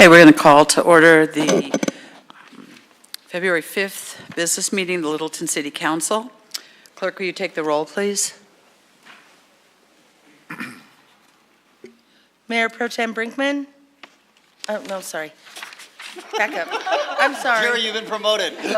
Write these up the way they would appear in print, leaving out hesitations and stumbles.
Okay, we're going to call to order the February 5th business meeting of the Littleton City Council. Clerk, will you take the roll, please? Mayor Pro Tem Brinkman? Oh, no, sorry. Back up. I'm sorry. Jerry, you've been promoted. I'm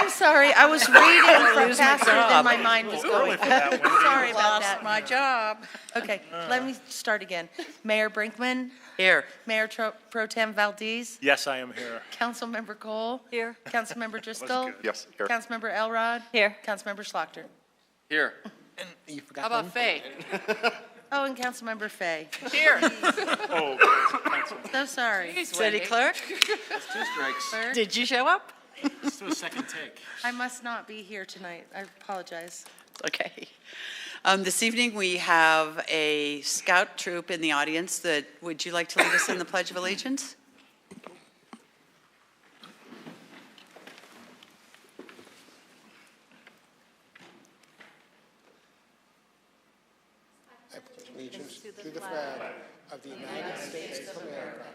sorry. I was reading from faster than my mind was going. Sorry about that. My job. Okay, let me start again. Mayor Brinkman? Here. Mayor Pro Tem Valdez? Yes, I am here. Councilmember Cole? Here. Councilmember Driscoll? Yes, here. Councilmember Elrod? Here. Councilmember Schlochter? Here. How about Faye? Oh, and Councilmember Fay. Here. Oh, So sorry. City Clerk? That's two strikes. Clerk, Did you show up? let's do a second take. I must not be here tonight. I apologize. Okay. This evening, we have a scout troop in the audience. Would you like to lead us in the Pledge of Allegiance? I pledge allegiance to the flag of the United States of America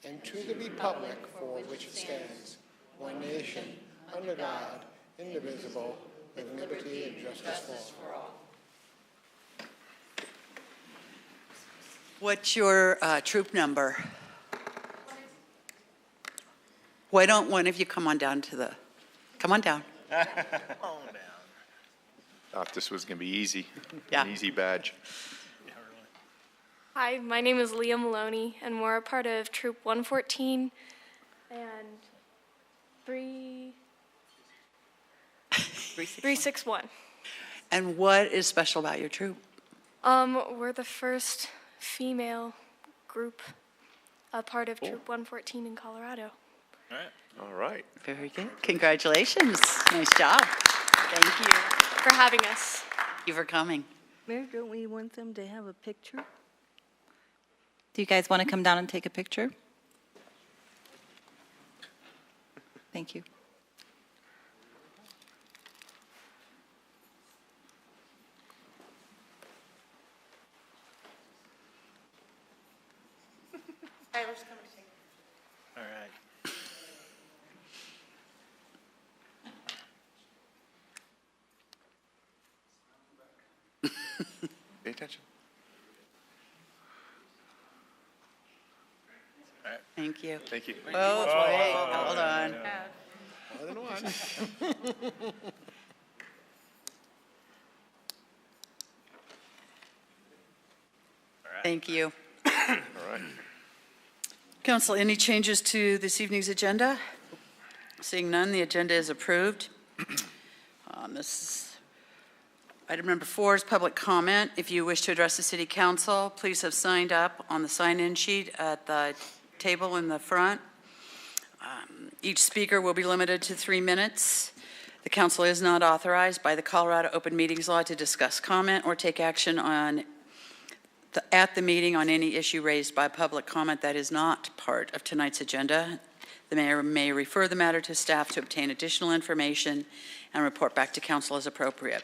and to the republic for which it stands, one nation, under God, indivisible, with liberty and justice for all. What's your troop number? Why don't one of you come on down come on down. Thought this was going to be easy. Yeah. An easy badge. Hi, my name is Leah Maloney, and we're a part of Troop 114 and 361. And what is special about your troop? We're the first female group, a part of Troop 114 in Colorado. All right. Very good. Congratulations. Nice job. Thank you. For having us. Thank you for coming. Mayor, don't we want them to have a picture? Do you guys want to come down and take a picture? Thank you. Tyler's coming to take All right. Pay attention. Thank you. Thank you. Oh, wait, hold on. More than one. Thank you. All right. Council, any changes to this evening's agenda? Seeing none, the agenda is approved. Item number 4 is public comment. If you wish to address the City Council, please have signed up on the sign-in sheet at the table in the front. Each speaker will be limited to 3 minutes. The council is not authorized by the Colorado Open Meetings Law to discuss, comment, or take action at the meeting on any issue raised by public comment that is not part of tonight's agenda. The mayor may refer the matter to staff to obtain additional information and report back to council as appropriate.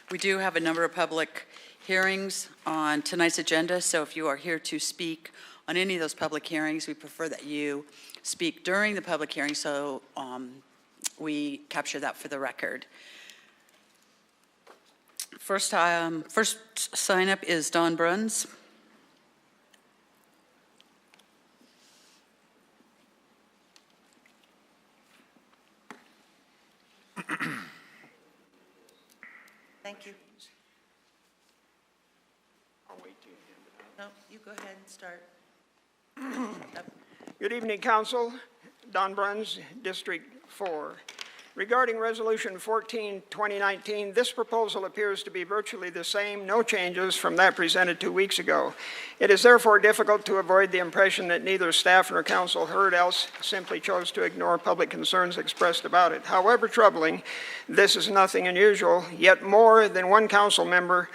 We do have a number of public hearings on tonight's agenda, so if you are here to speak on any of those public hearings, we prefer that you speak during the public hearing so we capture that for the record. First sign up is Don Bruns. Thank you. No, you go ahead and start. Good evening, Council. Don Bruns, District 4. Regarding Resolution 14, 2019, this proposal appears to be virtually the same, no changes from that presented 2 weeks ago. It is therefore difficult to avoid the impression that neither staff nor council heard, else simply chose to ignore public concerns expressed about it. However troubling, this is nothing unusual, yet more than one council member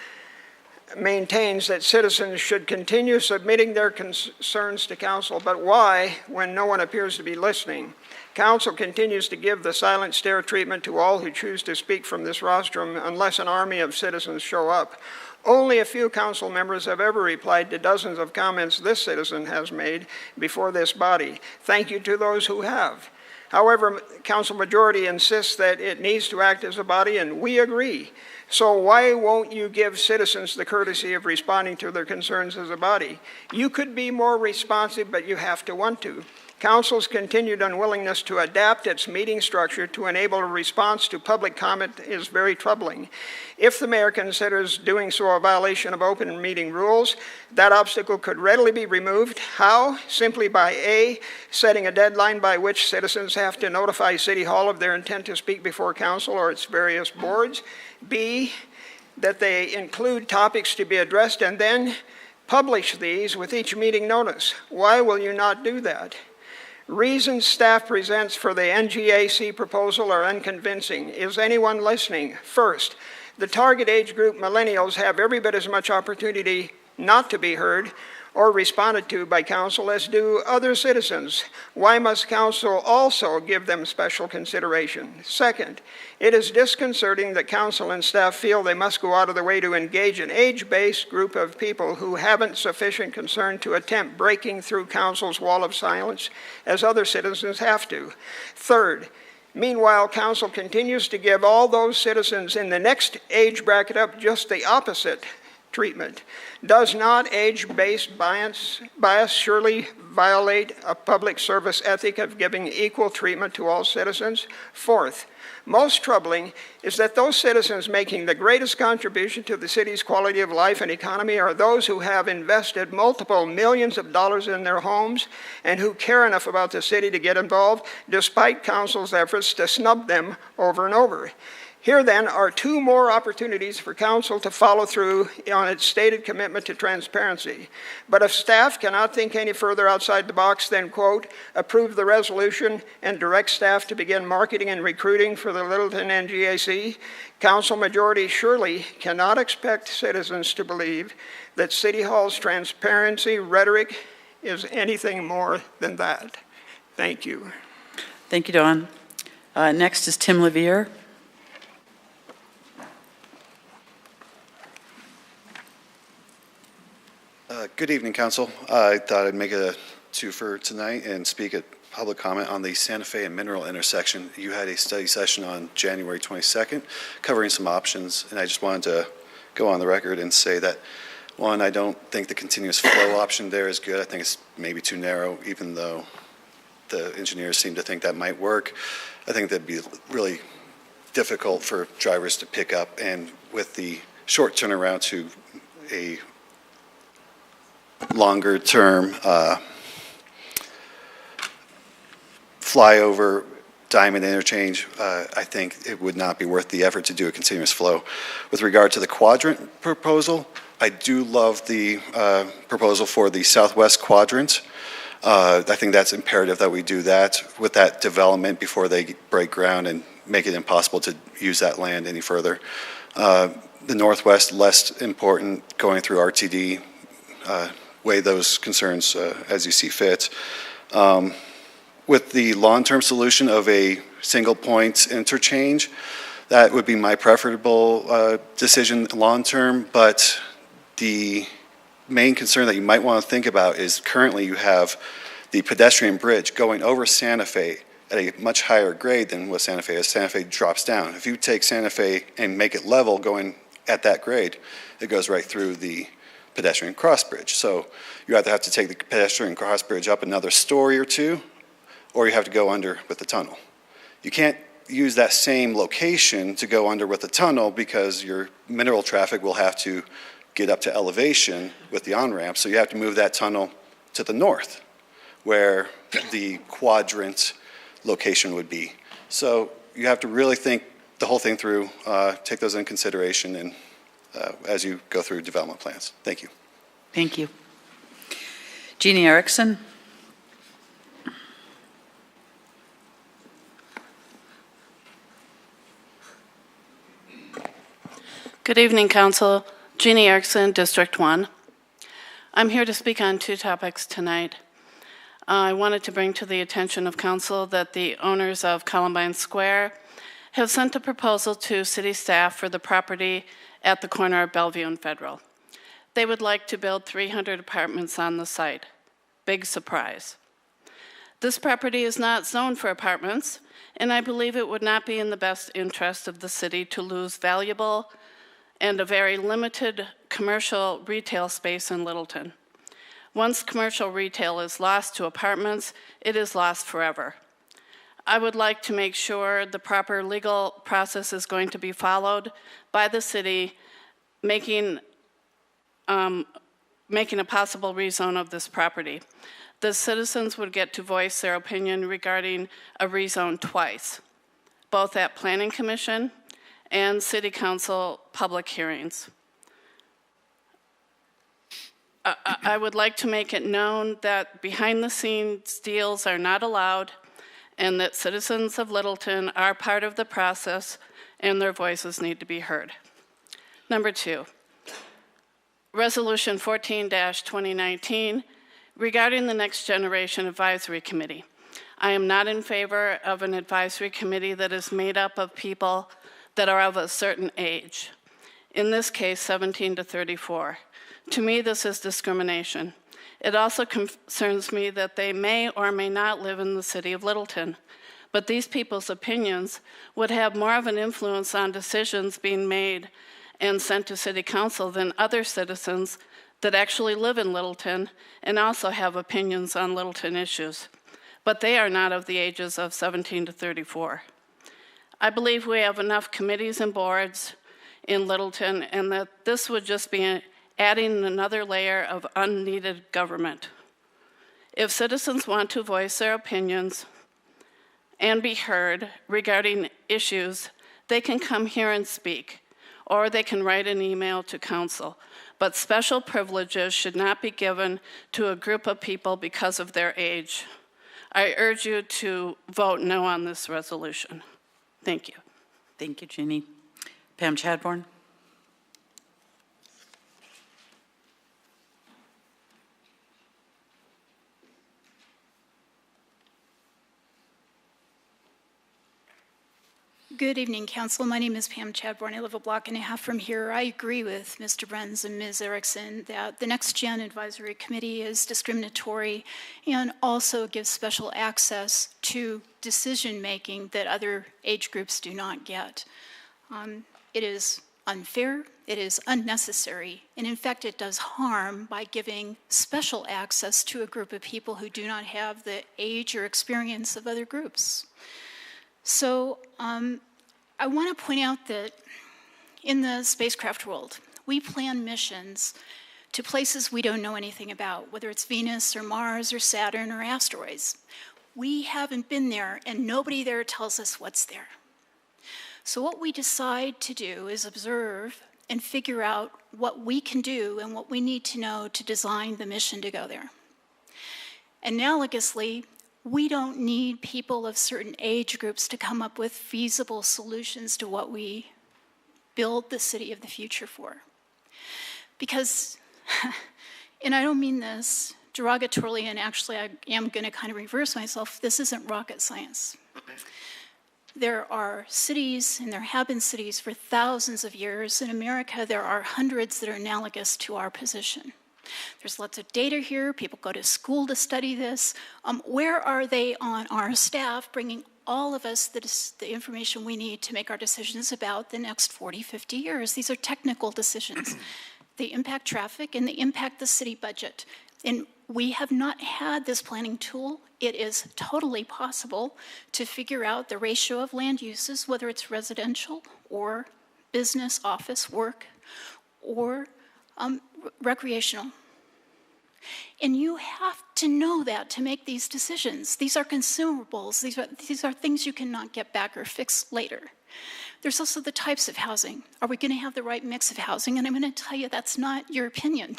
maintains that citizens should continue submitting their concerns to council, but why when no one appears to be listening? Council continues to give the silent stare treatment to all who choose to speak from this rostrum unless an army of citizens show up. Only a few council members have ever replied to dozens of comments this citizen has made before this body. Thank you to those who have. However, council majority insists that it needs to act as a body, and we agree. So why won't you give citizens the courtesy of responding to their concerns as a body? You could be more responsive, but you have to want to. Council's continued unwillingness to adapt its meeting structure to enable a response to public comment is very troubling. If the mayor considers doing so a violation of open meeting rules, that obstacle could readily be removed. How? Simply by A, setting a deadline by which citizens have to notify City Hall of their intent to speak before council or its various boards. B, that they include topics to be addressed and then publish these with each meeting notice. Why will you not do that? Reasons staff presents for the NGAC proposal are unconvincing. Is anyone listening? First, the target age group millennials have every bit as much opportunity not to be heard or responded to by council as do other citizens. Why must council also give them special consideration? Second, it is disconcerting that council and staff feel they must go out of their way to engage an age-based group of people who haven't sufficient concern to attempt breaking through council's wall of silence as other citizens have to. Third, meanwhile, council continues to give all those citizens in the next age bracket up just the opposite treatment. Does not age-based bias surely violate a public service ethic of giving equal treatment to all citizens? Fourth, most troubling is that those citizens making the greatest contribution to the city's quality of life and economy are those who have invested multiple millions of dollars in their homes and who care enough about the city to get involved despite council's efforts to snub them over and over. Here, then, are two more opportunities for council to follow through on its stated commitment to transparency. But if staff cannot think any further outside the box, then, quote, approve the resolution and direct staff to begin marketing and recruiting for the Littleton NGAC. Council majority surely cannot expect citizens to believe that City Hall's transparency rhetoric is anything more than that. Thank you. Thank you, Don. Next is Tim Levere. Good evening, Council. I thought I'd make a twofer tonight and speak at public comment on the Santa Fe and Mineral intersection. You had a study session on January 22nd covering some options, and I just wanted to go on the record and say that, one, I don't think the continuous flow option there is good. I think it's maybe too narrow, even though the engineers seem to think that might work. I think that'd be really difficult for drivers to pick up, and with the short turnaround to a longer term flyover diamond interchange, I think it would not be worth the effort to do a continuous flow. With regard to the quadrant proposal, I do love the proposal for the southwest quadrant. I think that's imperative that we do that with that development before they break ground and make it impossible to use that land any further. The northwest, less important, going through RTD, weigh those concerns as you see fit. With the long-term solution of a single point interchange, that would be my preferable decision long-term, but the main concern that you might want to think about is currently you have the pedestrian bridge going over Santa Fe at a much higher grade than what Santa Fe is. Santa Fe drops down. If you take Santa Fe and make it level going at that grade, it goes right through the pedestrian cross bridge. So you either have to take the pedestrian cross bridge up another story or two, or you have to go under with the tunnel. You can't use that same location to go under with the tunnel because your mineral traffic will have to get up to elevation with the on-ramp, so you have to move that tunnel to the north where the quadrant location would be. So you have to really think the whole thing through, take those in consideration and as you go through development plans. Thank you. Thank you. Jeannie Erickson. Good evening, Council. Jeannie Erickson, District 1. I'm here to speak on two topics tonight. I wanted to bring to the attention of Council that the owners of Columbine Square have sent a proposal to city staff for the property at the corner of Bellevue and Federal. They would like to build 300 apartments on the site. Big surprise. This property is not zoned for apartments, and I believe it would not be in the best interest of the city to lose valuable and a very limited commercial retail space in Littleton. Once commercial retail is lost to apartments, it is lost forever. I would like to make sure the proper legal process is going to be followed by the city, making a possible rezone of this property. The citizens would get to voice their opinion regarding a rezone twice, both at Planning Commission and City Council public hearings. I would like to make it known that behind-the-scenes deals are not allowed and that citizens of Littleton are part of the process and their voices need to be heard. Number 2, Resolution 14-2019 regarding the Next Generation Advisory Committee. I am not in favor of an advisory committee that is made up of people that are of a certain age, in this case 17 to 34. To me, this is discrimination. It also concerns me that they may or may not live in the city of Littleton, but these people's opinions would have more of an influence on decisions being made and sent to City Council than other citizens that actually live in Littleton and also have opinions on Littleton issues. But they are not of the ages of 17 to 34. I believe we have enough committees and boards in Littleton and that this would just be adding another layer of unneeded government. If citizens want to voice their opinions and be heard regarding issues, they can come here and speak, or they can write an email to council. But special privileges should not be given to a group of people because of their age. I urge you to vote no on this resolution. Thank you. Thank you, Ginny. Pam Chadbourne. Good evening, Council. My name is Pam Chadbourne. I live a block and a half from here. I agree with Mr. Bruns and Ms. Erickson that the Next Gen Advisory Committee is discriminatory and also gives special access to decision-making that other age groups do not get. It is unfair, it is unnecessary, and in fact it does harm by giving special access to a group of people who do not have the age or experience of other groups. So I want to point out that in the spacecraft world, we plan missions to places we don't know anything about, whether it's Venus or Mars or Saturn or asteroids. We haven't been there, and nobody there tells us what's there. So what we decide to do is observe and figure out what we can do and what we need to know to design the mission to go there. Analogously, we don't need people of certain age groups to come up with feasible solutions to what we build the city of the future for. Because, and I don't mean this derogatorily, and actually I am going to kind of reverse myself, this isn't rocket science. There are cities, and there have been cities for thousands of years. In America, there are hundreds that are analogous to our position. There's lots of data here. People go to school to study this. Where are they on our staff bringing all of us the information we need to make our decisions about the next 40, 50 years? These are technical decisions. They impact traffic and they impact the city budget. And we have not had this planning tool. It is totally possible to figure out the ratio of land uses, whether it's residential or business, office, work, or recreational. And you have to know that to make these decisions. These are consumables. These are things you cannot get back or fix later. There's also the types of housing. Are we going to have the right mix of housing? And I'm going to tell you that's not your opinion.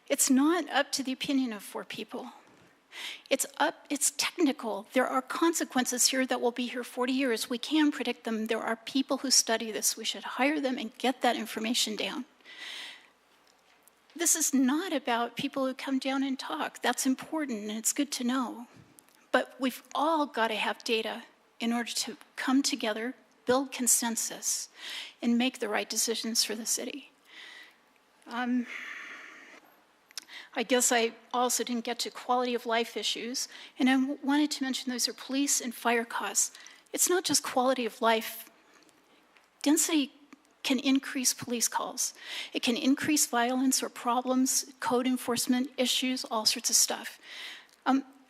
It's not up to the opinion of 4 people. It's technical. There are consequences here that will be here 40 years. We can predict them. There are people who study this. We should hire them and get that information down. This is not about people who come down and talk. That's important and it's good to know. But we've all got to have data in order to come together build consensus, and make the right decisions for the city. I guess I also didn't get to quality of life issues, and I wanted to mention those are police and fire costs. It's not just quality of life. Density can increase police calls. It can increase violence or problems, code enforcement issues, all sorts of stuff.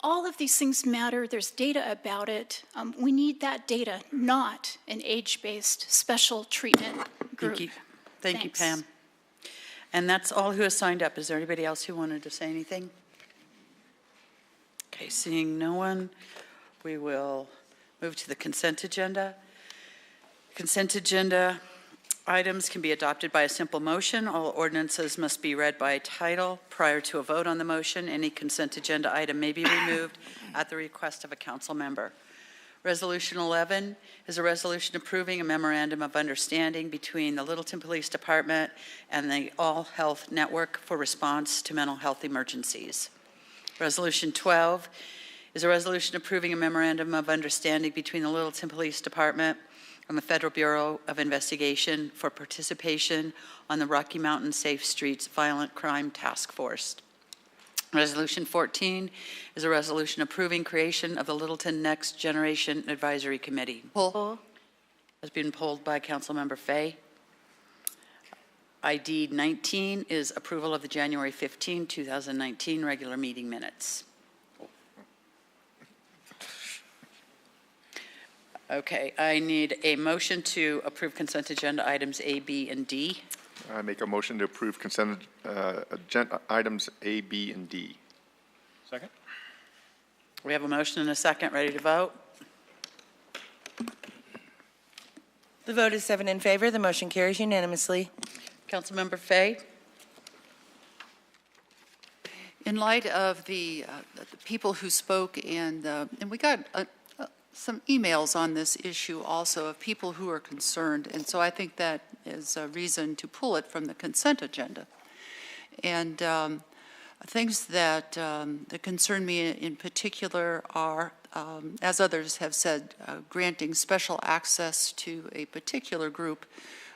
All of these things matter. There's data about it. We need that data, not an age-based special treatment group. Thank you. Thank you, Thanks. Pam. And that's all who has signed up. Is there anybody else who wanted to say anything? Okay, seeing no one, we will move to the consent agenda. Consent agenda items can be adopted by a simple motion. All ordinances must be read by title prior to a vote on the motion. Any consent agenda item may be removed at the request of a council member. Resolution 11 is a resolution approving a memorandum of understanding between the Littleton Police Department and the All Health Network for response to mental health emergencies. Resolution 12 is a resolution approving a memorandum of understanding between the Littleton Police Department and the Federal Bureau of Investigation for participation on the Rocky Mountain Safe Streets Violent Crime Task Force. Resolution 14 is a resolution approving creation of the Littleton Next Generation Advisory Committee. Pull. Has been pulled by Councilmember Fay. ID 19 is approval of the January 15, 2019 regular meeting minutes. Okay, I need a motion to approve consent agenda items A, B, and D. I make a motion to approve consent agenda items A, B, and D. Second? We have a motion and a second. Ready to vote? The vote is 7 in favor. The motion carries unanimously. Councilmember Fay? In light of the people who spoke, and we got some emails on this issue also of people who are concerned, and so I think that is a reason to pull it from the consent agenda. And things that concern me in particular are, as others have said, granting special access to a particular group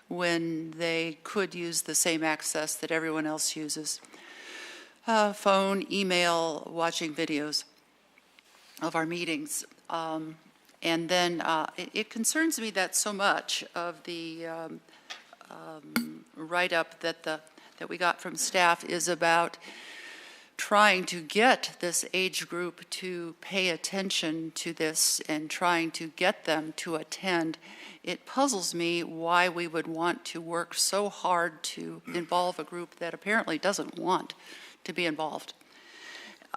when they could use the same access that everyone else uses. Phone, email, watching videos of our meetings. And then it concerns me that so much of the write-up that we got from staff is about trying to get this age group to pay attention to this and trying to get them to attend. It puzzles me why we would want to work so hard to involve a group that apparently doesn't want to be involved.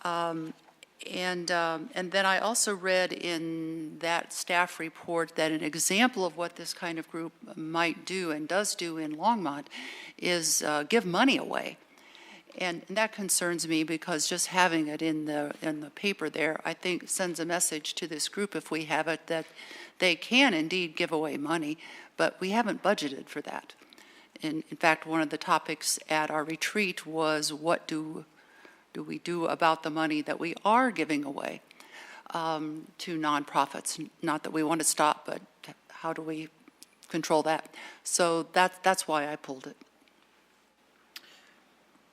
And then I also read in that staff report that an example of what this kind of group might do and does do in Longmont is give money away. And that concerns me because just having it in the paper there, I think sends a message to this group, if we have it, that they can indeed give away money, but we haven't budgeted for that. In fact, one of the topics at our retreat was, what do we do about the money that we are giving away to nonprofits? Not that we want to stop, but how do we control that? So that's why I pulled it.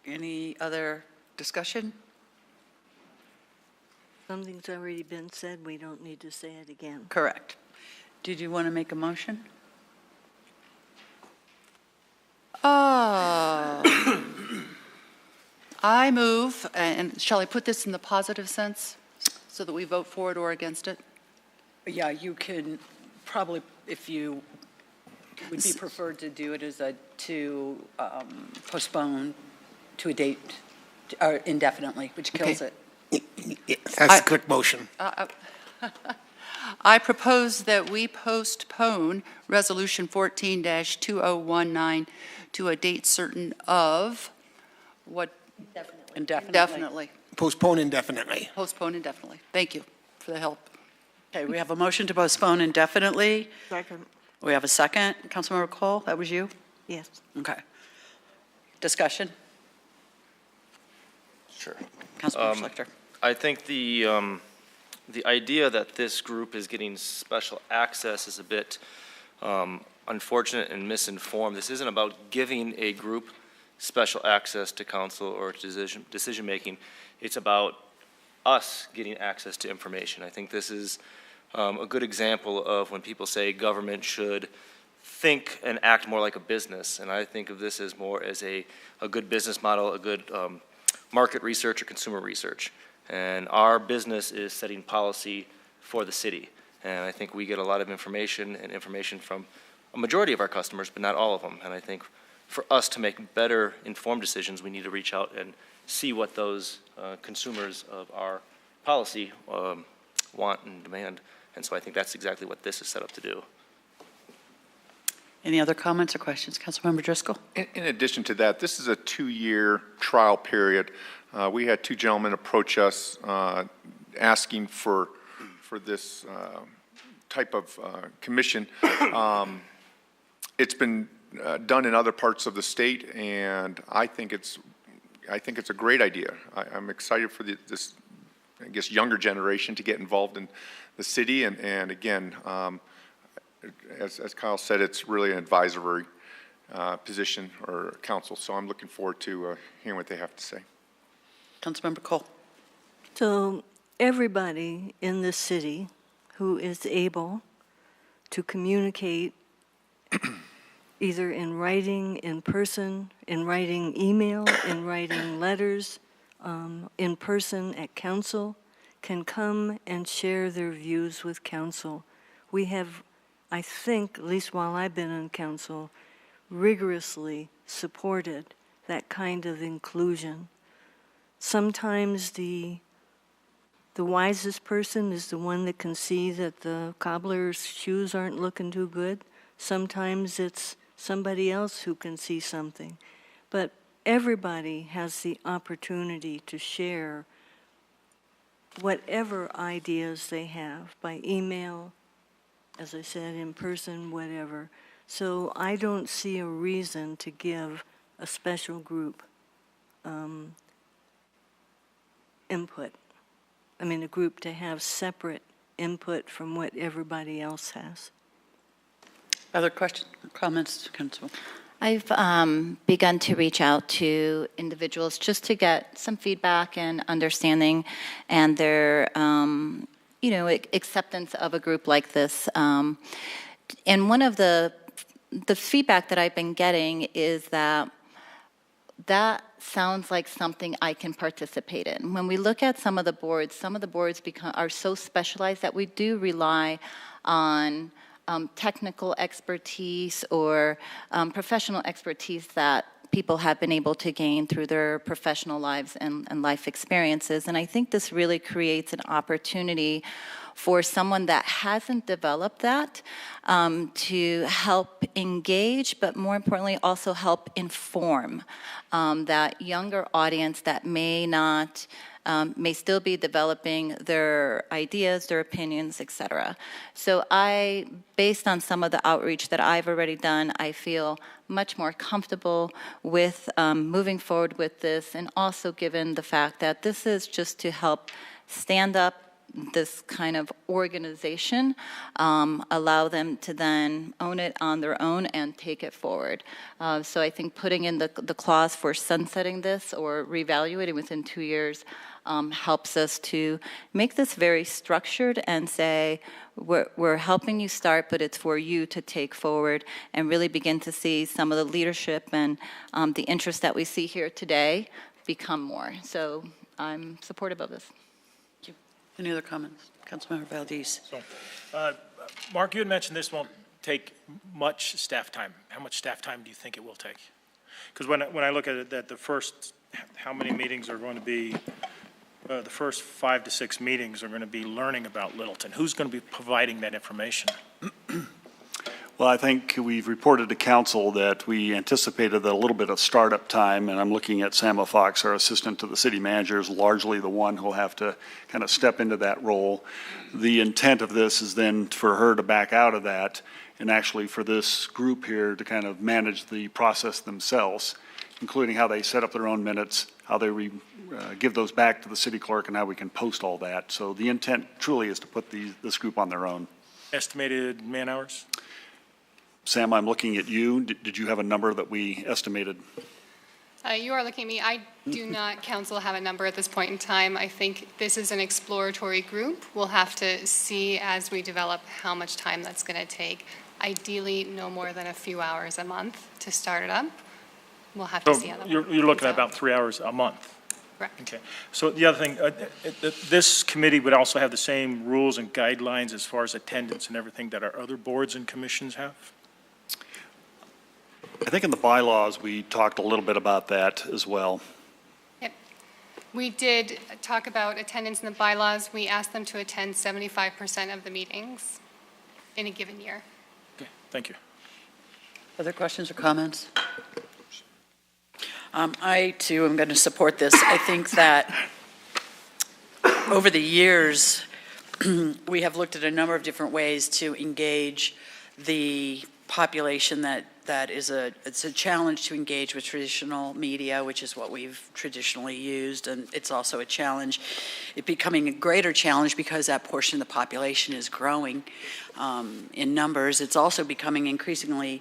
Any other discussion? Something's already been said. We don't need to say it again. Correct. Did you want to make a motion? I move, and shall I put this in the positive sense so that we vote for it or against it? Yeah, you can probably, if you would be preferred to do it as to postpone to a date or indefinitely, which kills it. That's a quick motion. I propose that we postpone Resolution 14-2019 to a date certain of what? Indefinitely. Postpone indefinitely. Postpone indefinitely. Thank you for the help. Okay, we have a motion to postpone indefinitely. Second. We have a second. Councilmember Cole, that was you? Yes. Okay. Discussion? Sure. Councilmember Schlechter. I think the idea that this group is getting special access is a bit unfortunate and misinformed. This isn't about giving a group special access to council or decision-making. It's about us getting access to information. I think this is a good example of when people say government should think and act more like a business, and I think of this as more as a good business model, a good market research or consumer research. And our business is setting policy for the city. And I think we get a lot of information from a majority of our customers, but not all of them. And I think for us to make better informed decisions, we need to reach out and see what those consumers of our policy want and demand. And so I think that's exactly what this is set up to do. Any other comments or questions? Councilmember Driscoll? In addition to that, this is a 2-year trial period. We had 2 gentlemen approach us asking for this type of commission. It's been done in other parts of the state, and I think it's a great idea. I'm excited for this, I guess, younger generation to get involved in the city, and again, as Kyle said, it's really an advisory position or council, so I'm looking forward to hearing what they have to say. Councilmember Cole. So everybody in the city who is able to communicate either in writing, in person, in writing email, in writing letters, in person at council, can come and share their views with council. We have, I think, at least while I've been on council, rigorously supported that kind of inclusion. Sometimes the wisest person is the one that can see that the cobbler's shoes aren't looking too good. Sometimes it's somebody else who can see something. But everybody has the opportunity to share whatever ideas they have by email, as I said, in person, whatever. So I don't see a reason to give a special group input. I mean, a group to have separate input from what everybody else has. Other questions or comments, Councilman? I've begun to reach out to individuals just to get some feedback and understanding and their, acceptance of a group like this. And one of the feedback that I've been getting is that sounds like something I can participate in. When we look at some of the boards are so specialized that we do rely on technical expertise or professional expertise that people have been able to gain through their professional lives and life experiences. And I think this really creates an opportunity for someone that hasn't developed that to help engage, but more importantly, also help inform that younger audience that may not, may still be developing their ideas, their opinions, etc. So based on some of the outreach that I've already done, I feel much more comfortable with moving forward with this, and also given the fact that this is just to help stand up this kind of organization, allow them to then own it on their own and take it forward. So I think putting in the clause for sunsetting this or reevaluating within 2 years helps us to make this very structured and say, we're helping you start, but it's for you to take forward and really begin to see some of the leadership and the interest that we see here today become more. So I'm supportive of this. Thank you. Any other comments? Councilmember Valdez. So, Mark, you had mentioned this won't take much staff time. How much staff time do you think it will take? Because when I look at it, that the first, how many meetings are going to be, the first 5 to 6 meetings are going to be learning about Littleton. Who's going to be providing that information? Well, I think we've reported to council that we anticipated that a little bit of startup time, and I'm looking at Sama Fox, our assistant to the city manager, is largely the one who'll have to kind of step into that role. The intent of this is then for her to back out of that, and actually for this group here to kind of manage the process themselves, including how they set up their own minutes, how they give those back to the city clerk, and how we can post all that. So the intent truly is to put this group on their own. Estimated man hours? Sam, I'm looking at you. Did you have a number that we estimated? You are looking at me. I do not, council, have a number at this point in time. I think this is an exploratory group. We'll have to see as we develop how much time that's going to take. Ideally, no more than a few hours a month to start it up. We'll have to So see how that you're looking at about 3 hours a month? Correct. Okay. So the other thing, this committee would also have the same rules and guidelines as far as attendance and everything that our other boards and commissions have? I think in the bylaws, we talked a little bit about that as well. Yep. We did talk about attendance in the bylaws. We asked them to attend 75% of the meetings in a given year. Okay, thank you. Other questions or comments? I, too, am going to support this. I think that over the years, we have looked at a number of different ways to engage the population that is it's a challenge to engage with traditional media, which is what we've traditionally used, and it's also a challenge, it becoming a greater challenge because that portion of the population is growing in numbers. It's also becoming increasingly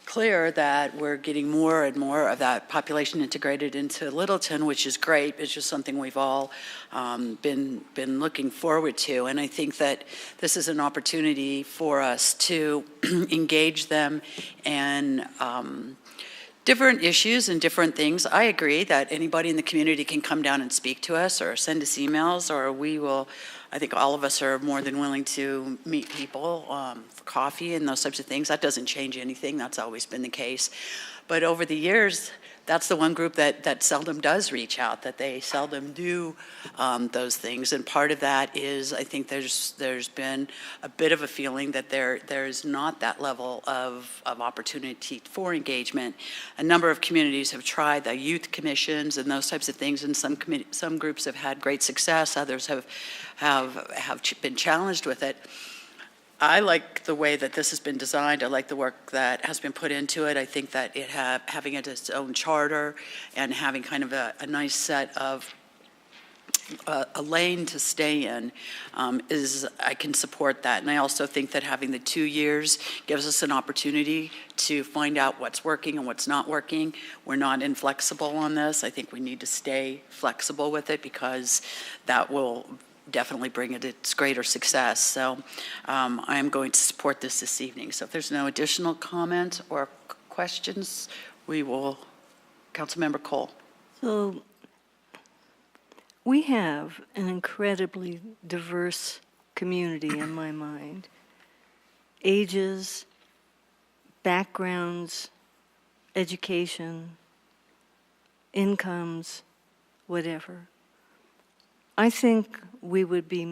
clear that we're getting more and more of that population integrated into Littleton, which is great. It's just something we've all been looking forward to. And I think that this is an opportunity for us to engage them in different issues and different things. I agree that anybody in the community can come down and speak to us or send us emails, or we will, I think all of us are more than willing to meet people for coffee and those types of things. That doesn't change anything. That's always been the case. But over the years, that's the one group that seldom does reach out, that they seldom do those things. And part of that is, I think there's been a bit of a feeling that there's not that level of opportunity for engagement. A number of communities have tried the youth commissions and those types of things, and some groups have had great success. Others have been challenged with it. I like the way that this has been designed. I like the work that has been put into it. I think that having it its own charter and having kind of a nice set of a lane to stay in I can support that. And I also think that having the 2 years gives us an opportunity to find out what's working and what's not working. We're not inflexible on this. I think we need to stay flexible with it because that will definitely bring it its greater success. So I am going to support this evening. So if there's no additional comment or questions, we will, Councilmember Cole. So we have an incredibly diverse community in my mind. Ages, backgrounds, education, incomes, whatever. I think we would be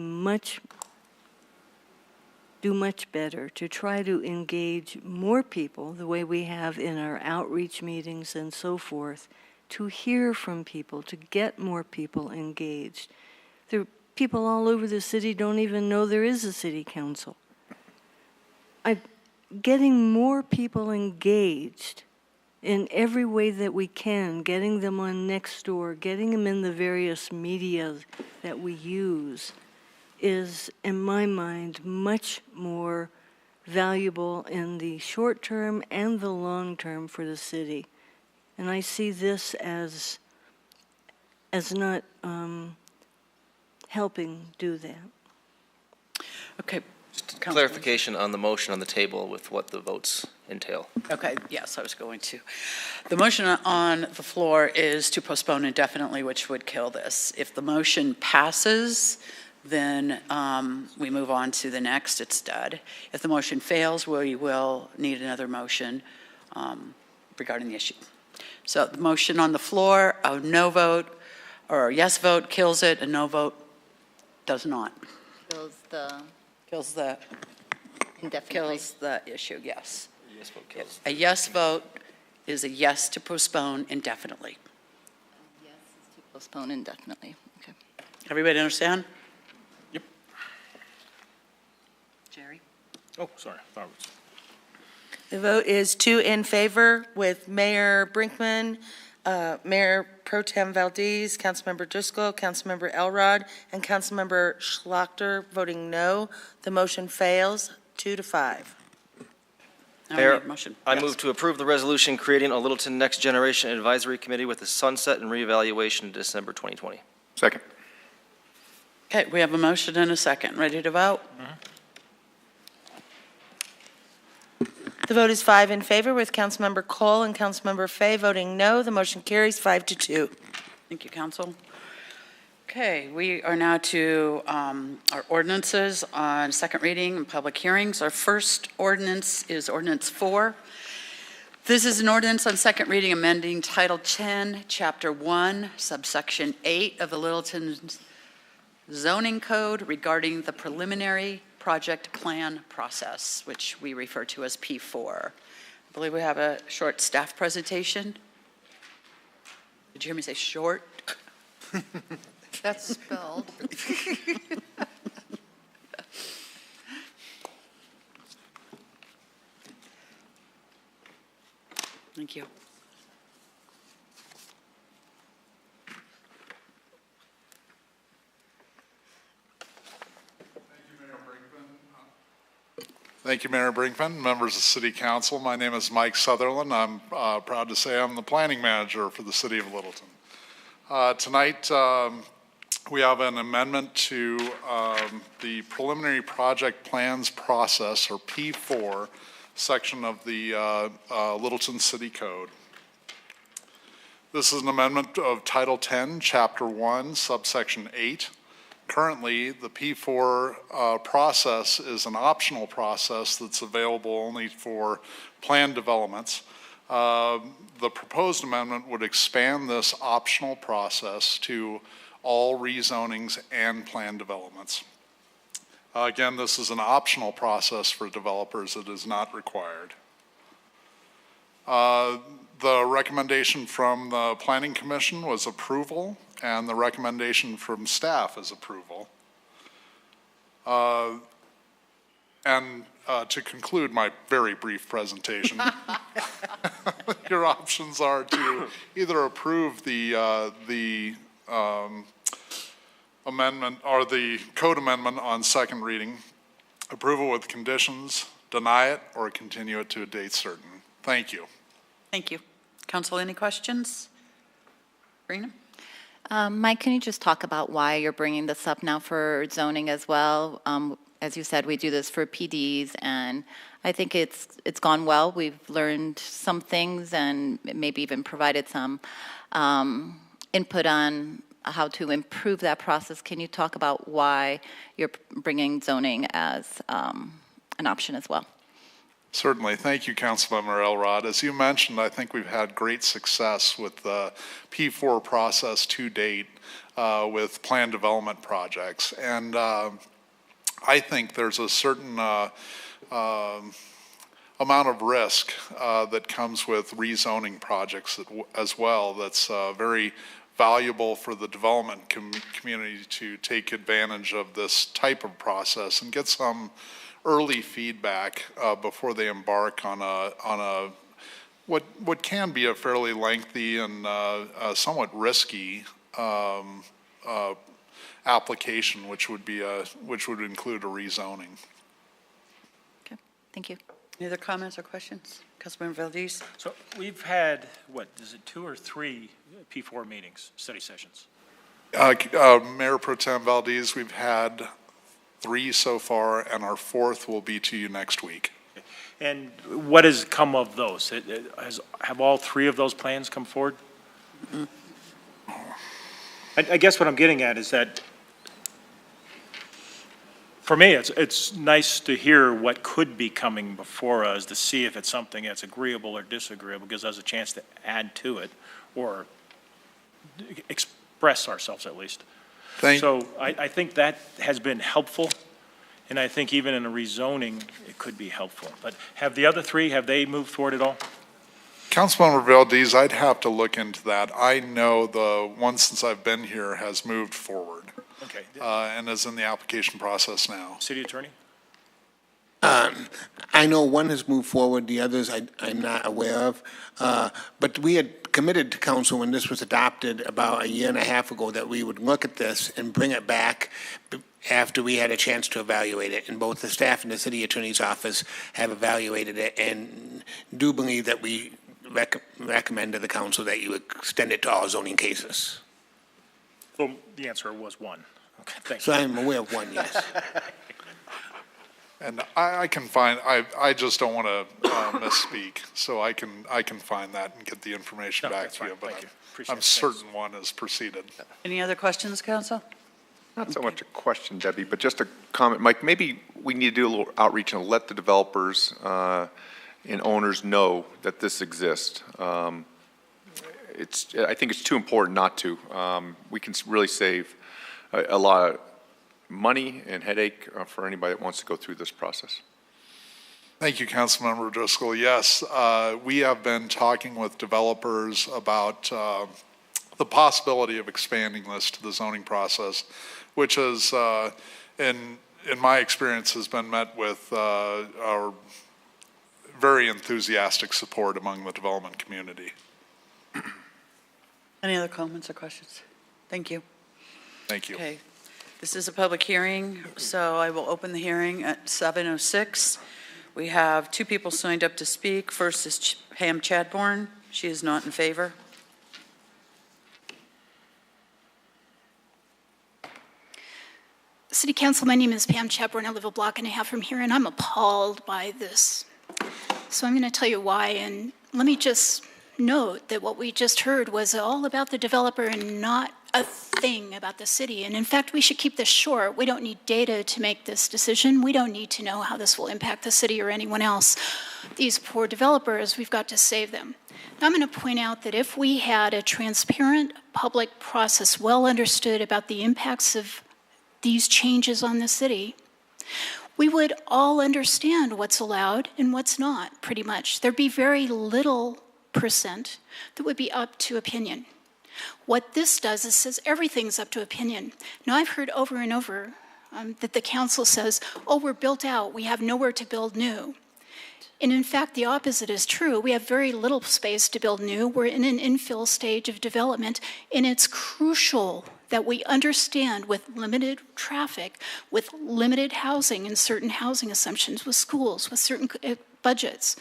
do much better to try to engage more people the way we have in our outreach meetings and so forth, to hear from people, to get more people engaged. There are people all over the city don't even know there is a city council. Getting more people engaged in every way that we can, getting them on Nextdoor, getting them in the various media that we use is, in my mind, much more valuable in the short term and the long term for the city. And I see this as not helping do that. Okay. Clarification on the motion on the table with what the votes entail. Okay, yes, I was going to. The motion on the floor is to postpone indefinitely, which would kill this. If the motion passes, then we move on to the next. It's dead. If the motion fails, we will need another motion regarding the issue. So the motion on the floor, a no vote or a yes vote kills it, a no vote does not. Kills the issue, yes. Yes vote kills. A yes vote is a yes to postpone indefinitely. Yes is to postpone indefinitely. Okay. Everybody understand? Yep. Jerry? Oh, sorry. Thought it was... The vote is 2 in favor with Mayor Brinkman, Mayor Pro Tem Valdez, Councilmember Driscoll, Councilmember Elrod, and Councilmember Schlachter voting no. The motion fails 2-5. Now we Mayor, need a motion. I Yes. move to approve the resolution creating a Littleton Next Generation Advisory Committee with a sunset and reevaluation in December 2020. Second. Okay, we have a motion and a second. Ready to vote? The vote is 5 in favor with Councilmember Cole and Councilmember Fay voting no. The motion carries 5-2. Thank you, council. Okay, we are now to our ordinances on second reading and public hearings. Our first ordinance is Ordinance 4. This is an ordinance on second reading amending Title 10, Chapter 1, subsection 8 of the Littleton zoning code regarding the preliminary project plan process, which we refer to as P4. I believe we have a short staff presentation. Did you hear me say short? That's spelled. Thank you. Thank you, Mayor Brinkman, members of City Council. My name is Mike Sutherland. I'm proud to say I'm the planning manager for the City of Littleton. Tonight, we have an amendment to the preliminary project plans process, or P4, section of the Littleton City Code. This is an amendment of Title 10, Chapter 1, subsection 8. Currently, the P4 process is an optional process that's available only for planned developments. The proposed amendment would expand this optional process to all rezonings and planned developments. Again, this is an optional process for developers. It is not required. The recommendation from the Planning Commission was approval, and the recommendation from staff is approval. To conclude my very brief presentation, your options are to either approve the amendment or the code amendment on second reading, approval with conditions, deny it, or continue it to a date certain. Thank you. Thank you. Council, any questions? Rena? Mike, can you just talk about why you're bringing this up now for zoning as well? As you said, we do this for PDs, and I think it's gone well. We've learned some things and maybe even provided some input on how to improve that process. Can you talk about why you're bringing zoning as an option as well? Certainly. Thank you, Councilmember Elrod. As you mentioned, I think we've had great success with the P4 process to date with planned development projects. And I think there's a certain amount of risk that comes with rezoning projects as well that's very valuable for the development community to take advantage of this type of process and get some early feedback before they embark on a what can be a fairly lengthy and somewhat risky application, which would include a rezoning. Okay, thank you. Any other comments or questions? Councilmember Valdez? So we've had, what, is it 2 or 3 P4 meetings, study sessions? Mayor Pro Tem Valdez, we've had 3 so far, and our 4th will be to you next week. And what has come of those? Have all 3 of those plans come forward? Mm-hmm. I guess what I'm getting at is that, for me, it's nice to hear what could be coming before us to see if it's something that's agreeable or disagreeable, gives us a chance to add to it or express ourselves at least. So I think that has been helpful, and I think even in a rezoning, it could be helpful. But have the other 3, have they moved forward at all? Councilmember Valdez, I'd have to look into that. I know the one since I've been here has moved forward. Okay. And is in the application process now. City Attorney? I know one has moved forward, the others I'm not aware of. But we had committed to council when this was adopted about a year and a half ago that we would look at this and bring it back after we had a chance to evaluate it. And both the staff and the city attorney's office have evaluated it and do believe that we recommend to the council that you extend it to all zoning cases. So the answer was one. Okay, thank you. So I'm aware of one, yes. And I can find, I just don't want to misspeak, so I can find that and get the information back to you. But I'm certain one is proceeded. Any other questions, council? Not so much a question, Debbie, but just a comment. Mike, maybe we need to do a little outreach and let the developers and owners know that this exists. I think it's too important not to. We can really save a lot of money and headache for anybody that wants to go through this process. Thank you, Councilmember Driscoll. Yes, we have been talking with developers about the possibility of expanding this to the zoning process, which is, in my experience, has been met with our very enthusiastic support among the development community. Any other comments or questions? Thank you. Thank you. Okay. This is a public hearing, so I will open the hearing at 7:06. We have two people signed up to speak. First is Pam Chadbourne. She is not in favor. City Council, my name is Pam Chadbourne. I live a block and a half from here, and I'm appalled by this. So I'm going to tell you why, and let me just note that what we just heard was all about the developer and not a thing about the city. And in fact, we should keep this short. We don't need data to make this decision. We don't need to know how this will impact the city or anyone else. These poor developers, we've got to save them. Now, I'm going to point out that if we had a transparent public process well understood about the impacts of these changes on the city, we would all understand what's allowed and what's not, pretty much. There'd be very little percent that would be up to opinion. What this does is says everything's up to opinion. Now, I've heard over and over that the council says, oh, we're built out, we have nowhere to build new. And in fact, the opposite is true. We have very little space to build new. We're in an infill stage of development, and it's crucial that we understand with limited traffic, with limited housing and certain housing assumptions, with schools, with certain budgets,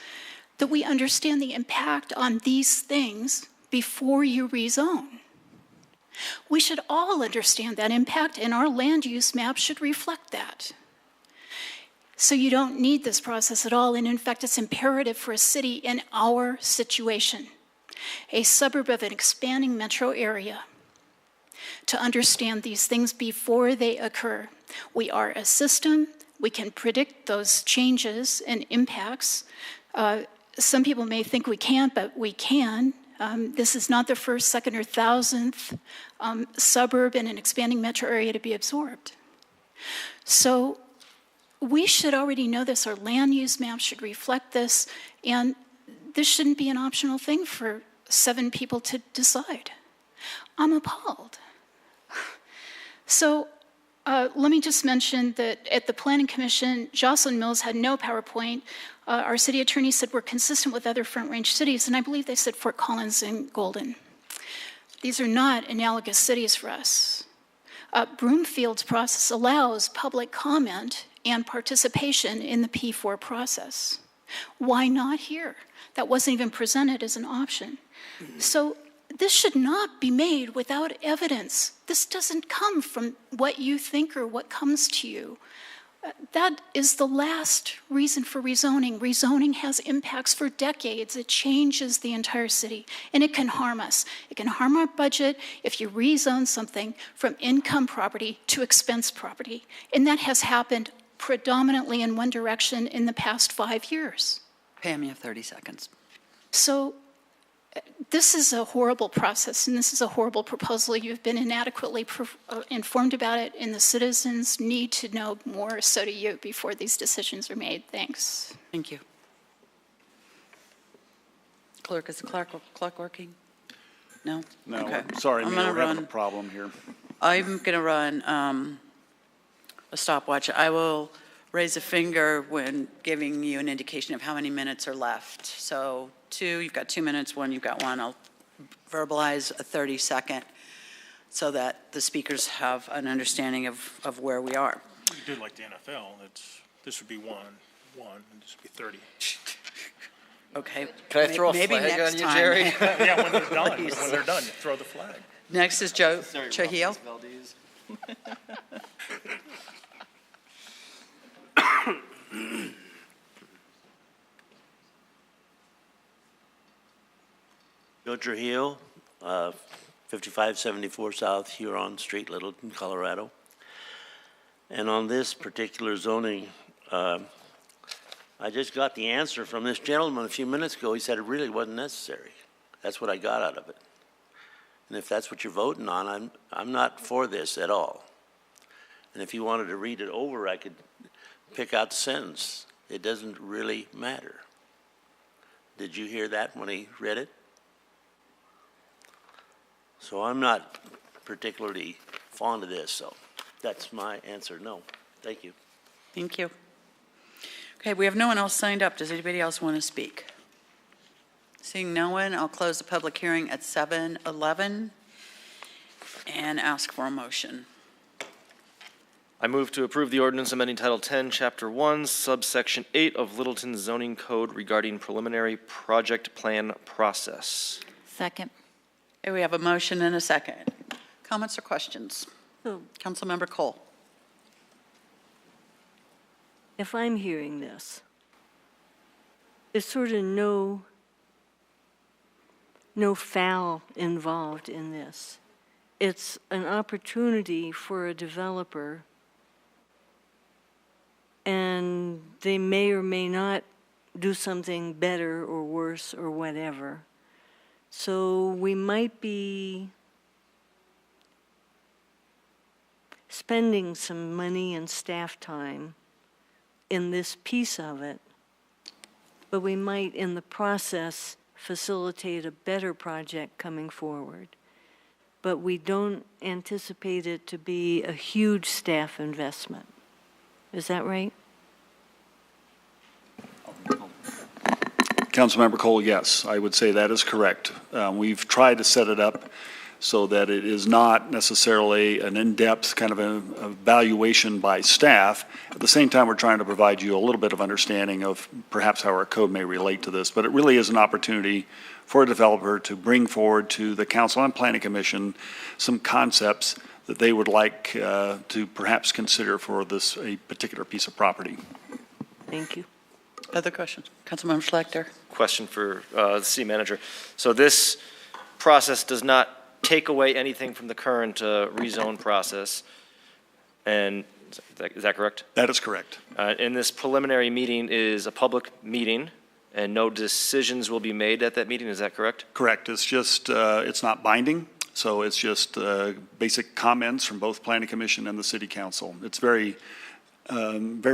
that we understand the impact on these things before you rezone. We should all understand that impact, and our land use map should reflect that. So you don't need this process at all, and in fact, it's imperative for a city in our situation, a suburb of an expanding metro area, to understand these things before they occur. We are a system. We can predict those changes and impacts. Some people may think we can't, but we can. This is not the first, second, or thousandth suburb in an expanding metro area to be absorbed. So we should already know this. Our land use map should reflect this, and this shouldn't be an optional thing for 7 people to decide. I'm appalled. So let me just mention that at the Planning Commission, Jocelyn Mills had no PowerPoint. Our city attorney said we're consistent with other Front Range cities, and I believe they said Fort Collins and Golden. These are not analogous cities for us. Broomfield's process allows public comment and participation in the P4 process. Why not here? That wasn't even presented as an option. So this should not be made without evidence. This doesn't come from what you think or what comes to you. That is the last reason for rezoning. Rezoning has impacts for decades. It changes the entire city, and it can harm us. It can harm our budget if you rezone something from income property to expense property, and that has happened predominantly in one direction in the past 5 years. Pam, you have 30 seconds. So this is a horrible process, and this is a horrible proposal. You've been inadequately informed about it, and the citizens need to know more, so do you, before these decisions are made. Thanks. Thank you. Clerk, is the clock working? No? No, Okay. sorry, I'm Neil, gonna we're having a run. problem here. I'm going to run a stopwatch. I will raise a finger when giving you an indication of how many minutes are left. So 2, you've got 2 minutes. 1, you've got 1. I'll verbalize a 30-second so that the speakers have an understanding of where we are. You do like the NFL, this would be one, and this would be 30. Okay. Can I throw a Maybe flag next on you, time. Jerry? Yeah, when they're done, Please. when they're done, you throw the flag. Next is Joe Chahil. Joe Trujillo, 5574 South Huron Street, Littleton, Colorado. And on this particular zoning, I just got the answer from this gentleman a few minutes ago. He said it really wasn't necessary. That's what I got out of it. And if that's what you're voting on, I'm not for this at all. And if you wanted to read it over, I could pick out the sentence. It doesn't really matter. Did you hear that when he read it? So I'm not particularly fond of this, so that's my answer, no. Thank you. Thank you. Okay, we have no one else signed up. Does anybody else want to speak? Seeing no one, I'll close the public hearing at 7:11 and ask for a motion. I move to approve the ordinance amending Title 10, Chapter 1, subsection 8 of Littleton zoning code regarding preliminary project plan process. Second. Okay, we have a motion and a second. Comments or questions? So Councilmember Cole. if I'm hearing this, there's sort of no foul involved in this. It's an opportunity for a developer, and they may or may not do something better or worse or whatever. So we might be spending some money and staff time in this piece of it, but we might, in the process, facilitate a better project coming forward. But we don't anticipate it to be a huge staff investment. Is that right? Councilmember Cole, yes, I would say that is correct. We've tried to set it up so that it is not necessarily an in-depth kind of an evaluation by staff. At the same time, we're trying to provide you a little bit of understanding of perhaps how our code may relate to this. But it really is an opportunity for a developer to bring forward to the Council and Planning Commission some concepts that they would like to perhaps consider for this a particular piece of property. Thank you. Other questions? Councilmember Schlechter. Question for the city manager. So this process does not take away anything from the current rezone process, and is that correct? That is correct. And this preliminary meeting is a public meeting, and no decisions will be made at that meeting, is that correct? Correct. It's just, it's not binding, so it's just basic comments from both Planning Commission and the City Council. It's very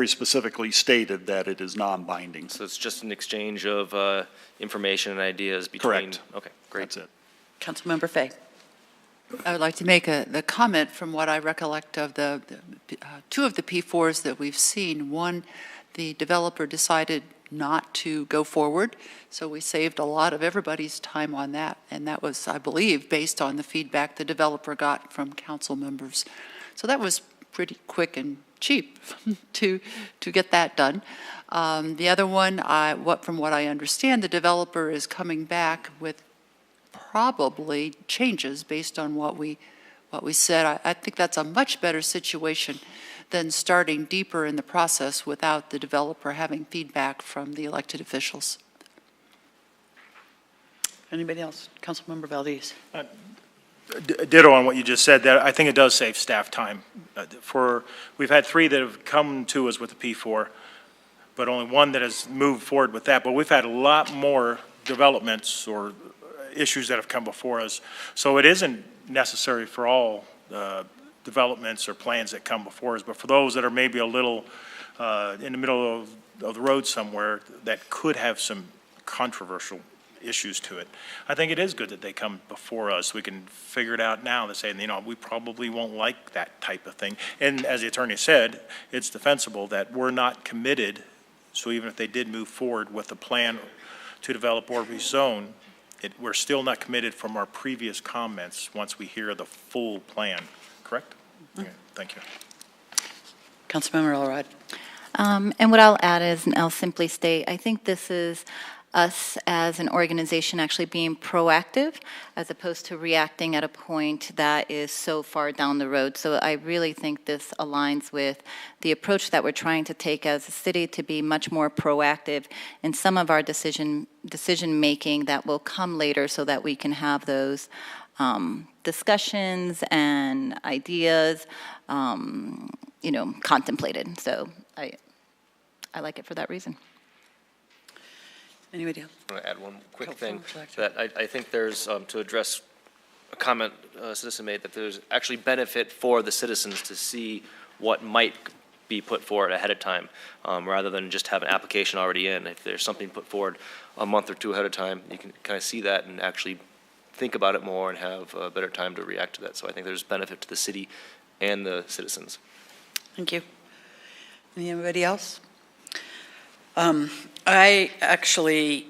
specifically stated that it is non-binding. So it's just an exchange of information and ideas between? Correct. Okay, great. That's it. Councilmember Fay. I would like to make the comment from what I recollect of the two of the P4s that we've seen. One, the developer decided not to go forward, so we saved a lot of everybody's time on that, and that was, I believe, based on the feedback the developer got from council members. So that was pretty quick and cheap to get that done. The other one, from what I understand, the developer is coming back with probably changes based on what we said. I think that's a much better situation than starting deeper in the process without the developer having feedback from the elected officials. Anybody else? Councilmember Valdez. Ditto on what you just said, that I think it does save staff time. We've had 3 that have come to us with the P4, but only 1 that has moved forward with that. But we've had a lot more developments or issues that have come before us. So it isn't necessary for all developments or plans that come before us, but for those that are maybe a little in the middle of the road somewhere that could have some controversial issues to it, I think it is good that they come before us. We can figure it out now to say, we probably won't like that type of thing. And as the attorney said, it's defensible that we're not committed. So even if they did move forward with a plan to develop or rezone, we're still not committed from our previous comments once we hear the full plan, correct? Okay, thank you. Councilmember Elrod. And what I'll add is, and I'll simply state, I think this is us as an organization actually being proactive as opposed to reacting at a point that is so far down the road. So I really think this aligns with the approach that we're trying to take as a city to be much more proactive in some of our decision making that will come later so that we can have those discussions and ideas contemplated. So I like it for that reason. Anybody else? I want to add one quick thing that I think there's, to address a comment a citizen made, that there's actually benefit for the citizens to see what might be put forward ahead of time, rather than just have an application already in. If there's something put forward a month or two ahead of time, you can kind of see that and actually think about it more and have a better time to react to that. So I think there's benefit to the city and the citizens. Thank you. Anybody else? I actually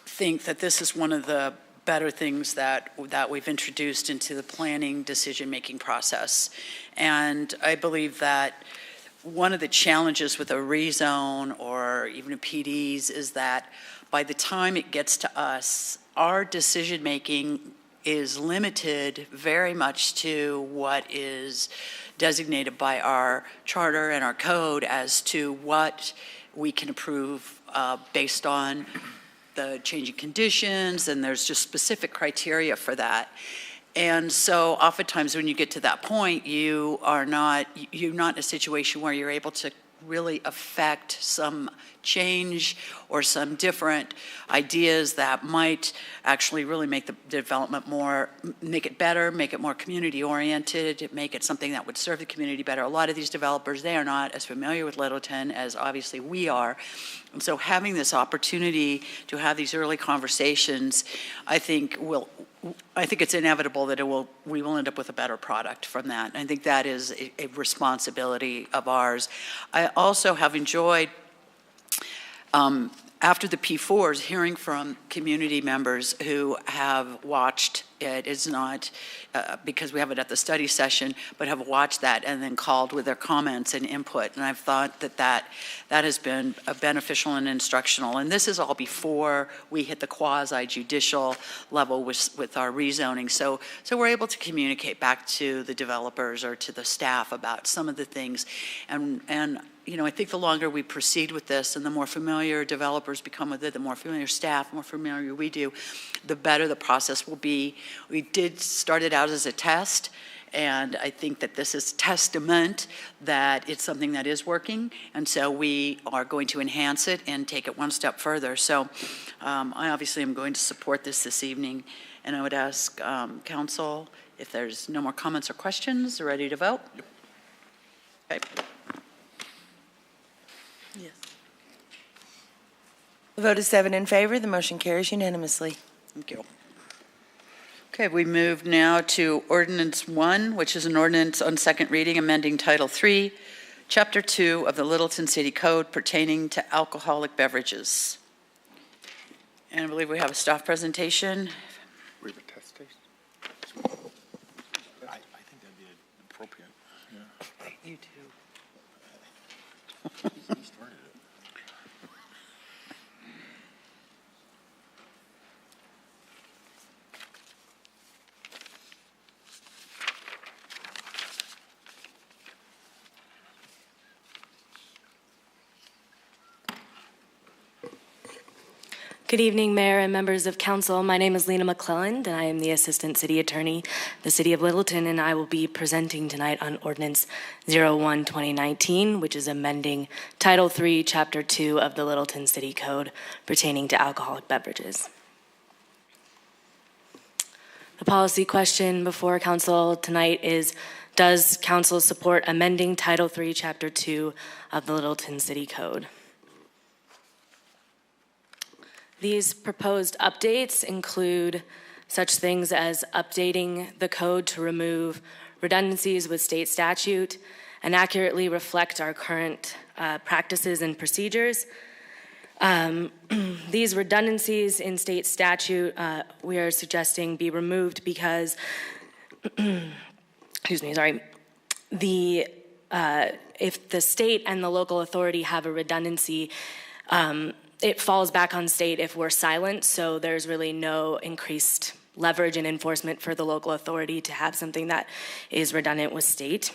think that this is one of the better things that we've introduced into the planning decision-making process. And I believe that one of the challenges with a rezone or even a PDs is that by the time it gets to us, our decision-making is limited very much to what is designated by our charter and our code as to what we can approve based on the changing conditions, and there's just specific criteria for that. And so oftentimes when you get to that point, you're not in a situation where you're able to really affect some change or some different ideas that might actually really make the development make it better, make it more community oriented, make it something that would serve the community better. A lot of these developers, they are not as familiar with Littleton as obviously we are. And so having this opportunity to have these early conversations, I think it's inevitable that we will end up with a better product from that. I think that is a responsibility of ours. I also have enjoyed, after the P4s, hearing from community members who have watched it. It's not because we have it at the study session, but have watched that and then called with their comments and input. And I've thought that has been beneficial and instructional. And this is all before we hit the quasi-judicial level with our rezoning. So we're able to communicate back to the developers or to the staff about some of the things. And I think the longer we proceed with this and the more familiar developers become with it, the more familiar staff, the more familiar we do, the better the process will be. We did start it out as a test, and I think that this is testament that it's something that is working, and so we are going to enhance it and take it one step further. So I obviously am going to support this evening, and I would ask council if there's no more comments or questions, ready to vote? Okay. Yes. The vote is 7 in favor. The motion carries unanimously. Thank you. Okay, we move now to Ordinance 1, which is an ordinance on second reading amending Title 3, Chapter 2 of the Littleton City Code pertaining to alcoholic beverages. And I believe we have a staff presentation. We have a test case? I think that'd be appropriate. Yeah. You too. Good evening, Mayor and members of Council. My name is Lena McClelland, and I am the Assistant City Attorney, the City of Littleton, and I will be presenting tonight on Ordinance 01-2019, which is amending Title 3, Chapter 2 of the Littleton City Code pertaining to alcoholic beverages. The policy question before Council tonight is, does Council support amending Title 3, Chapter 2 of the Littleton City Code? These proposed updates include such things as updating the code to remove redundancies with state statute and accurately reflect our current practices and procedures, These redundancies in state statute, we are suggesting be removed because, excuse me, sorry, if the state and the local authority have a redundancy, it falls back on state if we're silent, so there's really no increased leverage and enforcement for the local authority to have something that is redundant with state.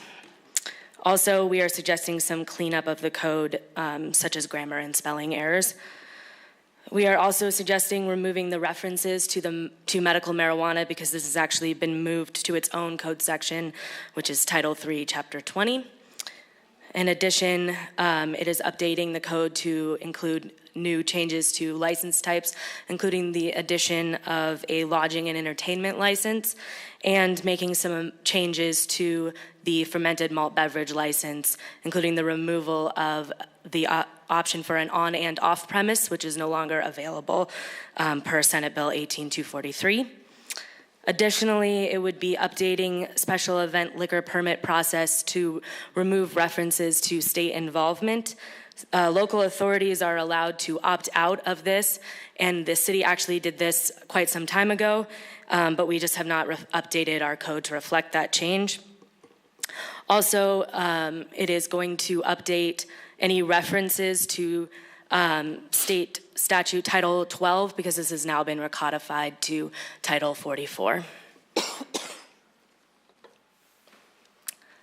Also, we are suggesting some cleanup of the code, such as grammar and spelling errors. We are also suggesting removing the references to medical marijuana because this has actually been moved to its own code section, which is Title III, Chapter 20. In addition, it is updating the code to include new changes to license types, including the addition of a lodging and entertainment license, and making some changes to the fermented malt beverage license, including the removal of the option for an on and off premise, which is no longer available per Senate Bill 18243. Additionally, it would be updating special event liquor permit process to remove references to state involvement. Local authorities are allowed to opt out of this, and the city actually did this quite some time ago, but we just have not updated our code to reflect that change. Also, it is going to update any references to state statute Title 12 because this has now been recodified to Title 44.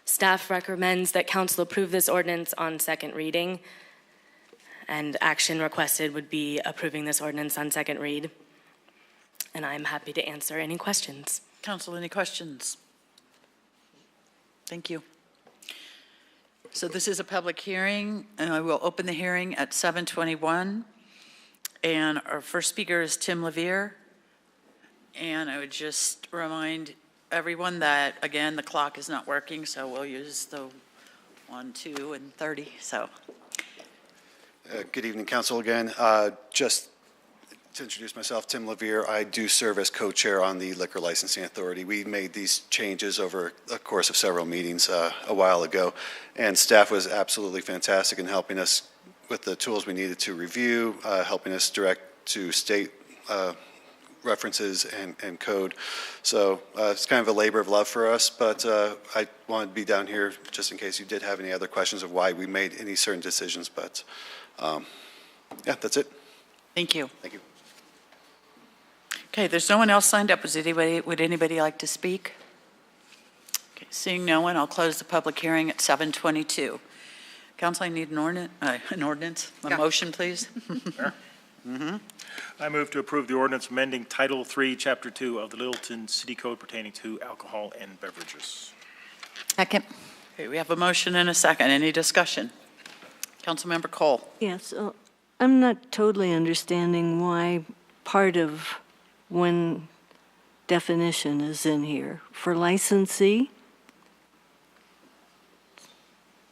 Staff recommends that council approve this ordinance on second reading, and action requested would be approving this ordinance on second read. And I'm happy to answer any questions. Council, any questions? Thank you. So this is a public hearing, and I will open the hearing at 7:21. And our first speaker is Tim Levere. And I would just remind everyone that, again, the clock is not working, so we'll use the 1, 2, and 30, so. Good evening, council, again. Just to introduce myself, Tim Levere. I do serve as co-chair on the Liquor Licensing Authority. We made these changes over the course of several meetings a while ago, and staff was absolutely fantastic in helping us with the tools we needed to review, helping us direct to state references and code. So it's kind of a labor of love for us, but I wanted to be down here just in case you did have any other questions of why we made any certain decisions, but yeah, that's it. Thank you. Thank you. Okay, there's no one else signed up. Would anybody like to speak? Okay, seeing no one, I'll close the public hearing at 7:22. Council, I need an ordinance, a motion, please. Sure. I move to approve the ordinance amending Title III, Chapter 2 of the Littleton City Code pertaining to alcohol and beverages. Second. Okay, we have a motion and a second. Any discussion? Councilmember Cole. Yes, I'm not totally understanding why part of one definition is in here. For licensee,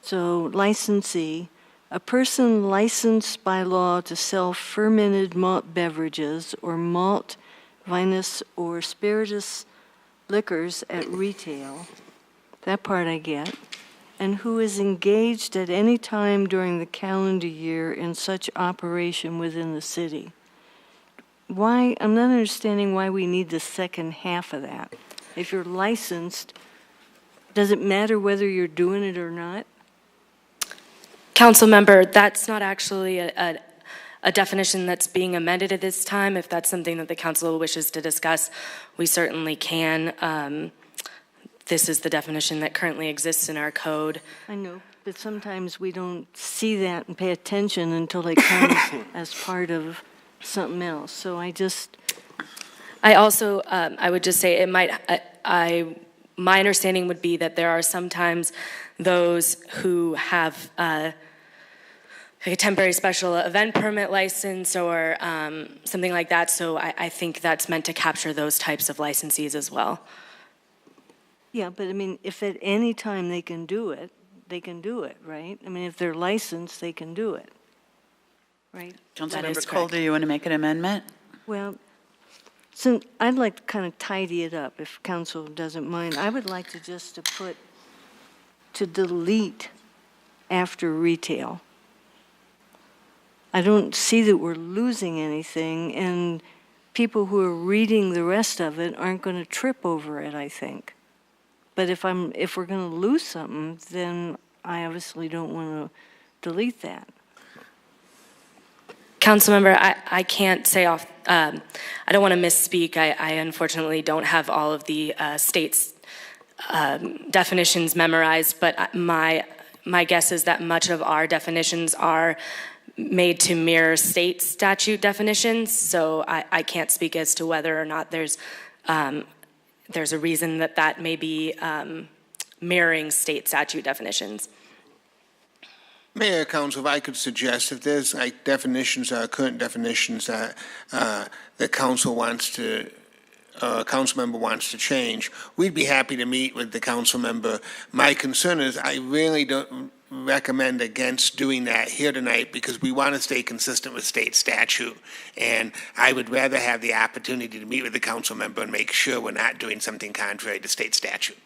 so licensee, a person licensed by law to sell fermented malt beverages or malt, vinous, or spirituous liquors at retail. That part I get. And who is engaged at any time during the calendar year in such operation within the city. Why, I'm not understanding why we need the second half of that. If you're licensed, does it matter whether you're doing it or not? Council member, that's not actually a definition that's being amended at this time. If that's something that the council wishes to discuss, we certainly can. This is the definition that currently exists in our code. I know, but sometimes we don't see that and pay attention until it comes as part of something else. So I also, I would just say it might, my understanding would be that there are sometimes those who have a temporary special event permit license or something like that. So I think that's meant to capture those types of licensees as well. Yeah, but I mean, if at any time they can do it, right? I mean, if they're licensed, they can do it, right? Councilmember Cole, do you want to make an amendment? Well, since I'd like to kind of tidy it up, if council doesn't mind. I would like to delete after retail. I don't see that we're losing anything, and people who are reading the rest of it aren't going to trip over it, I think. But if we're going to lose something, then I obviously don't want to delete that. Councilmember, I can't say off, I don't want to misspeak. I unfortunately don't have all of the state's definitions memorized, but my guess is that much of our definitions are made to mirror state statute definitions, so I can't speak as to whether or not there's a reason that may be mirroring state statute definitions. Mayor, Council, if I could suggest, if there's like definitions, current definitions that the council wants to, council member wants to change, we'd be happy to meet with the council member. My concern is I really don't recommend against doing that here tonight because we want to stay consistent with state statute. And I would rather have the opportunity to meet with the council member and make sure we're not doing something contrary to state statute.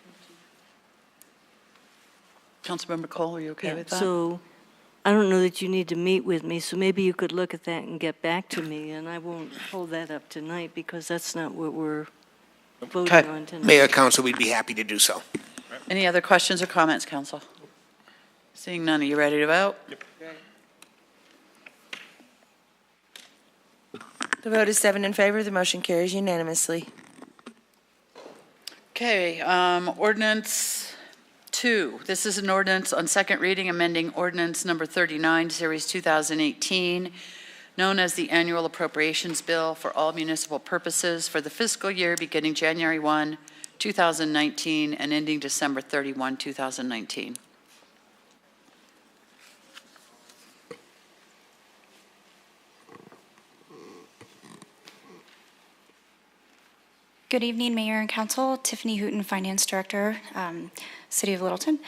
Councilmember Cole, are you okay with that? So I don't know that you need to meet with me, so maybe you could look at that and get back to me, and I won't hold that up tonight because that's not what we're voting on tonight. Mayor, Council, we'd be happy to do so. Any other questions or comments, council? Seeing none, are you ready to vote? Yep. The vote is 7 in favor. The motion carries unanimously. Okay, ordinance 2. This is an ordinance on second reading amending ordinance number 39, series 2018, known as the Annual Appropriations Bill for all municipal purposes for the fiscal year beginning January 1, 2019 and ending December 31, 2019. Good evening, Mayor and Council. Tiffany Hooten, Finance Director, City of Littleton.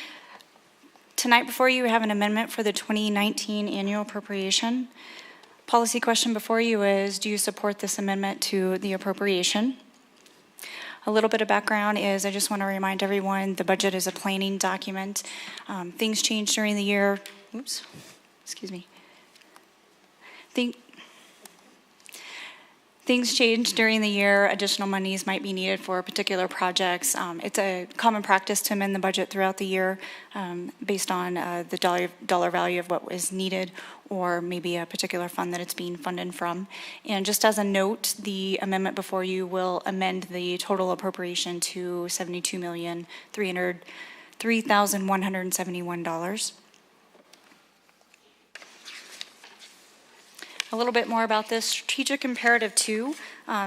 Tonight before you, we have an amendment for the 2019 annual appropriation. Policy question before you is, do you support this amendment to the appropriation? A little bit of background is I just want to remind everyone the budget is a planning document. Things change during the year. Oops, excuse me. Things change during the year. Additional monies might be needed for particular projects. It's a common practice to amend the budget throughout the year based on the dollar value of what is needed or maybe a particular fund that it's being funded from. And just as a note, the amendment before you will amend the total appropriation to $72,303,171. A little bit more about this. Strategic Imperative 2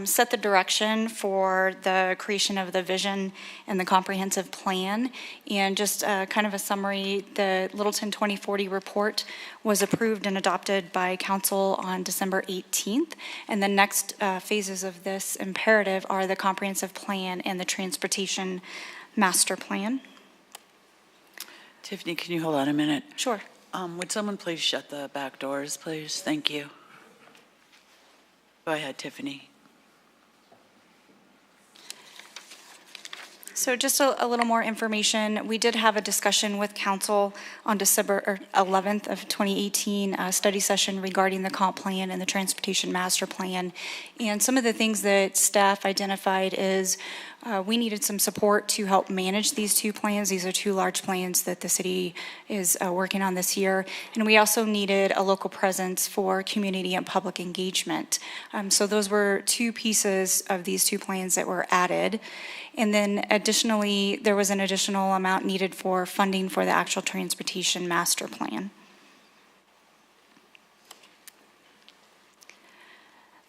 set the direction for the creation of the vision and the comprehensive plan. And just kind of a summary, the Littleton 2040 report was approved and adopted by Council on December 18th. And the next phases of this imperative are the comprehensive plan and the transportation master plan. Tiffany, can you hold on a minute? Sure. Would someone please shut the back doors, please? Thank you. Go ahead, Tiffany. So just a little more information. We did have a discussion with council on December 11th of 2018, a study session regarding the comp plan and the transportation master plan. And some of the things that staff identified is we needed some support to help manage these two plans. These are two large plans that the city is working on this year. And we also needed a local presence for community and public engagement. So those were two pieces of these two plans that were added. And then additionally, there was an additional amount needed for funding for the actual transportation master plan.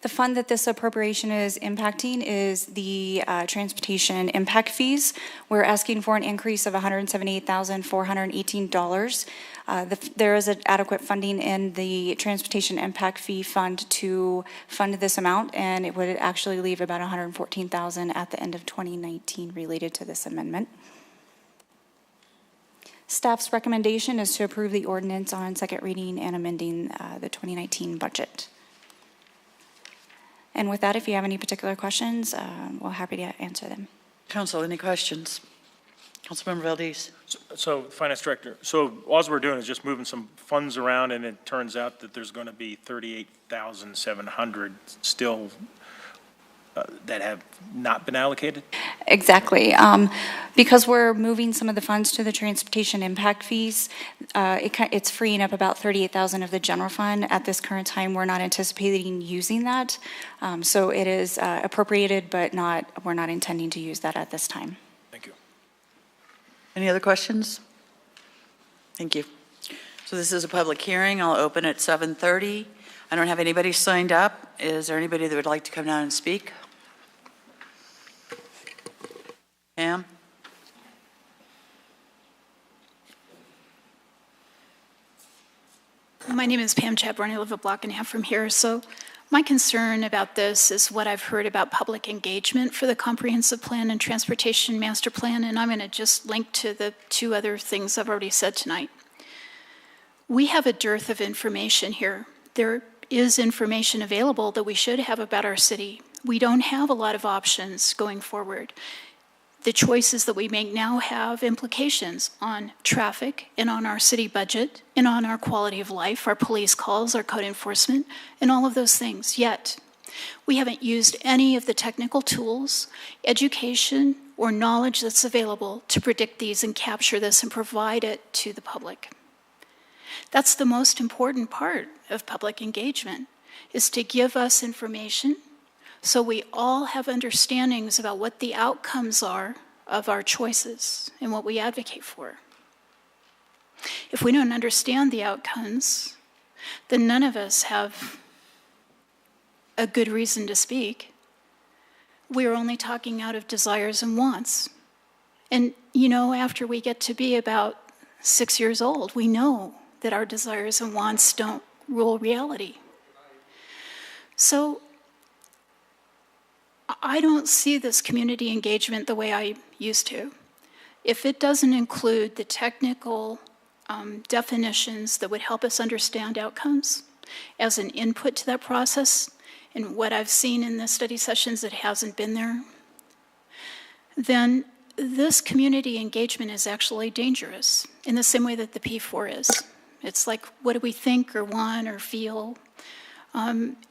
The fund that this appropriation is impacting is the transportation impact fees. We're asking for an increase of $178,418. There is adequate funding in the transportation impact fee fund to fund this amount, and it would actually leave about $114,000 at the end of 2019 related to this amendment. Staff's recommendation is to approve the ordinance on second reading and amending the 2019 budget. And with that, if you have any particular questions, we're happy to answer them. Council, any questions? Councilmember Valdez. So, Finance Director, so all we're doing is just moving some funds around, and it turns out that there's going to be 38,700 still that have not been allocated? Exactly. Because we're moving some of the funds to the transportation impact fees, it's freeing up about 38,000 of the general fund. At this current time, we're not anticipating using that. So it is appropriated, but we're not intending to use that at this time. Thank you. Any other questions? Thank you. So this is a public hearing. I'll open at 7:30. I don't have anybody signed up. Is there anybody that would like to come down and speak? Pam? My name is Pam Chapron. I live a block and a half from here. So my concern about this is what I've heard about public engagement for the comprehensive plan and transportation master plan, and I'm going to just link to the two other things I've already said tonight. We have a dearth of information here. There is information available that we should have about our city. We don't have a lot of options going forward. The choices that we make now have implications on traffic and on our city budget and on our quality of life, our police calls, our code enforcement, and all of those things. Yet, we haven't used any of the technical tools, education, or knowledge that's available to predict these and capture this and provide it to the public. That's the most important part of public engagement, is to give us information so we all have understandings about what the outcomes are of our choices and what we advocate for. If we don't understand the outcomes, then none of us have a good reason to speak. We are only talking out of desires and wants. And, you know, after we get to be about 6 years old, we know that our desires and wants don't rule reality. So, I don't see this community engagement the way I used to. If it doesn't include the technical definitions that would help us understand outcomes as an input to that process, and what I've seen in the study sessions that hasn't been there, then this community engagement is actually dangerous in the same way that the P4 is. It's like, what do we think or want or feel?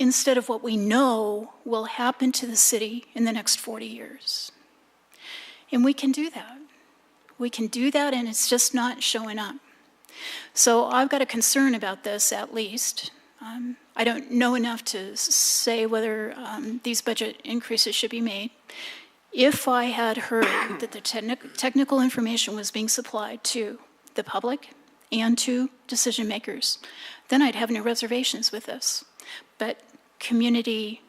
Instead of what we know will happen to the city in the next 40 years. And we can do that. We can do that, and it's just not showing up. So I've got a concern about this, at least. I don't know enough to say whether these budget increases should be made. If I had heard that the technical information was being supplied to the public and to decision makers, then I'd have no reservations with this. But community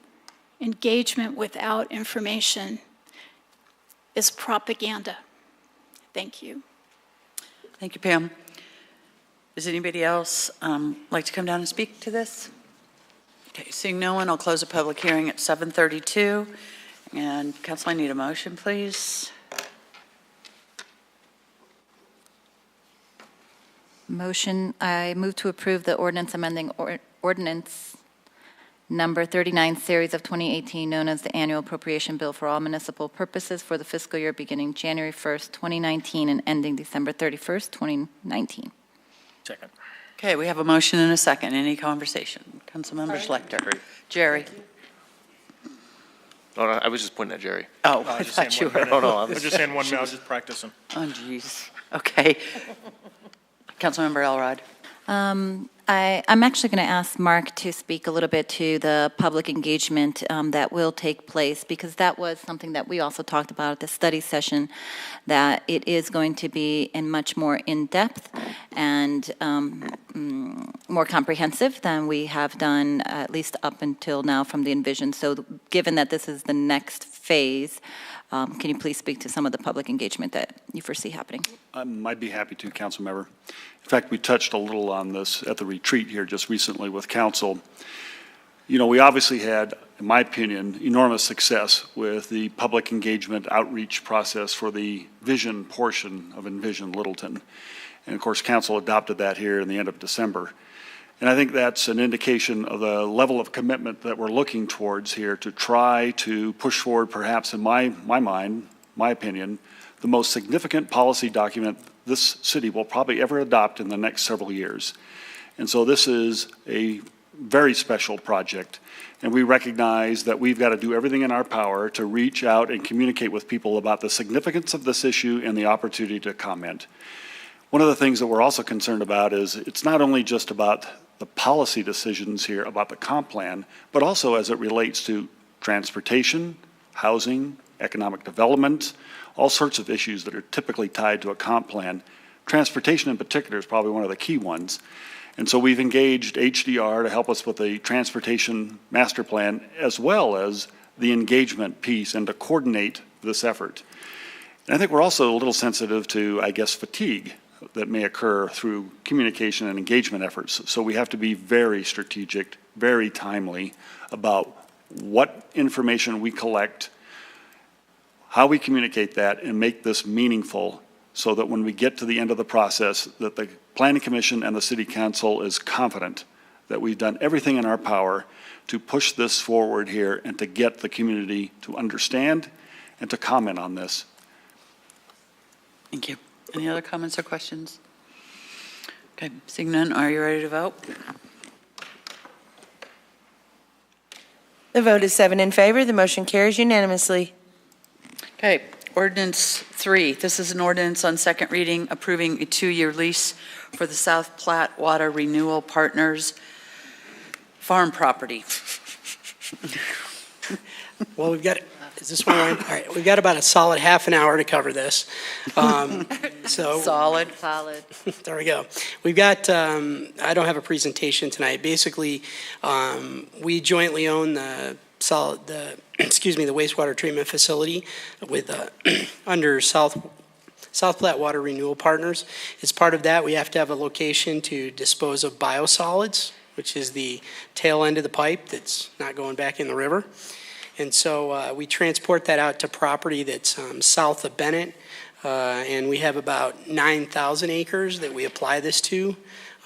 engagement without information is propaganda. Thank you. Thank you, Pam. Does anybody else like to come down and speak to this? Okay, seeing no one, I'll close the public hearing at 7:32. And Council, I need a motion, please. Motion, I move to approve the ordinance amending ordinance number 39, series of 2018, known as the Annual Appropriation Bill for all municipal purposes for the fiscal year beginning January 1st, 2019 and ending December 31st, 2019. Second. Okay, we have a motion and a second. Any conversation? Councilmember Schlechter. Jerry. Oh, no, I was just pointing at Jerry. Oh, I thought you were. No, no, I was just saying one minute, I was just practicing. Oh, geez. Okay. Councilmember Elrod. I'm actually going to ask Mark to speak a little bit to the public engagement that will take place, because that was something that we also talked about at the study session, that it is going to be in much more in-depth and more comprehensive than we have done, at least up until now, from the Envision. So given that this is the next phase, can you please speak to some of the public engagement that you foresee happening? I'd be happy to, Council Member. In fact, we touched a little on this at the retreat here just recently with Council. You know, we obviously had, in my opinion, enormous success with the public engagement outreach process for the vision portion of Envision Littleton. And of course, Council adopted that here in the end of December. And I think that's an indication of the level of commitment that we're looking towards here to try to push forward, perhaps in my mind, my opinion, the most significant policy document this city will probably ever adopt in the next several years. And so this is a very special project, and we recognize that we've got to do everything in our power to reach out and communicate with people about the significance of this issue and the opportunity to comment. One of the things that we're also concerned about is it's not only just about the policy decisions here about the comp plan, but also as it relates to transportation, housing, economic development, all sorts of issues that are typically tied to a comp plan. Transportation in particular is probably one of the key ones. And so we've engaged HDR to help us with the transportation master plan, as well as the engagement piece, and to coordinate this effort. And I think we're also a little sensitive to, I guess, fatigue that may occur through communication and engagement efforts. So we have to be very strategic, very timely about what information we collect, how we communicate that, and make this meaningful so that when we get to the end of the process, that the Planning Commission and the City Council is confident that we've done everything in our power to push this forward here and to get the community to understand and to comment on this. Thank you. Any other comments or questions? Okay, seeing none, are you ready to vote? The vote is 7 in favor. The motion carries unanimously. Okay, ordinance 3. This is an ordinance on second reading approving a 2-year lease for the South Platte Water Renewal Partners farm property. Well, is this one on? All right, we've got about a solid half an hour to cover this. Solid. There we go. We've got, I don't have a presentation tonight. Basically, we jointly own the wastewater treatment facility with, under South Platte Water Renewal Partners. As part of that, we have to have a location to dispose of biosolids, which is the tail end of the pipe that's not going back in the river. And so we transport that out to property that's south of Bennett, and we have about 9,000 acres that we apply this to.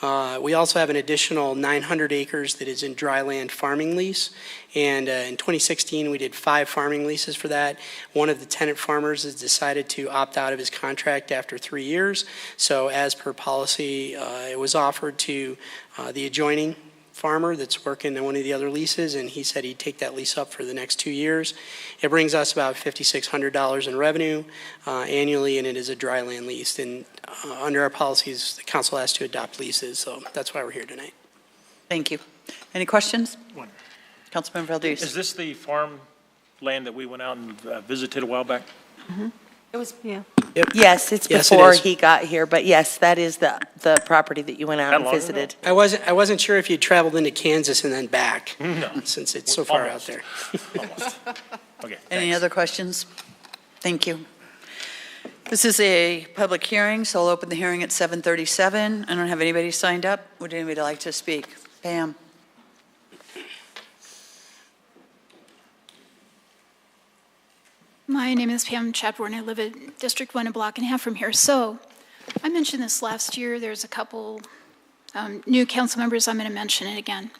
We also have an additional 900 acres that is in dry land farming lease, and in 2016 we did 5 farming leases for that. One of the tenant farmers has decided to opt out of his contract after 3 years, so as per policy it was offered to the adjoining farmer that's working on one of the other leases, and he said he'd take that lease up for the next 2 years. It brings us about $5,600 in revenue annually, and it is a dry land lease. And under our policies, the council has to adopt leases, so that's why we're here tonight. Thank you. Any questions? One. Councilman Valdez. Is this the farm land that we went out and visited a while back? Mm-hmm. It was, yeah. Yes, it's Yes, it before is. he got here, but yes, that is the property that you went out That and long ago? visited. I wasn't sure if you traveled into Kansas and then back, No. since it's so far Almost. out there. Almost. Okay. Any thanks. other questions? Thank you. This is a public hearing, so I'll open the hearing at 7:37. I don't have anybody signed up. Would anybody like to speak? Pam? My name is Pam Chadbourne. I live in District 1, a block and a half from here. So I mentioned this last year. There's a couple new council members. I'm going to mention it again.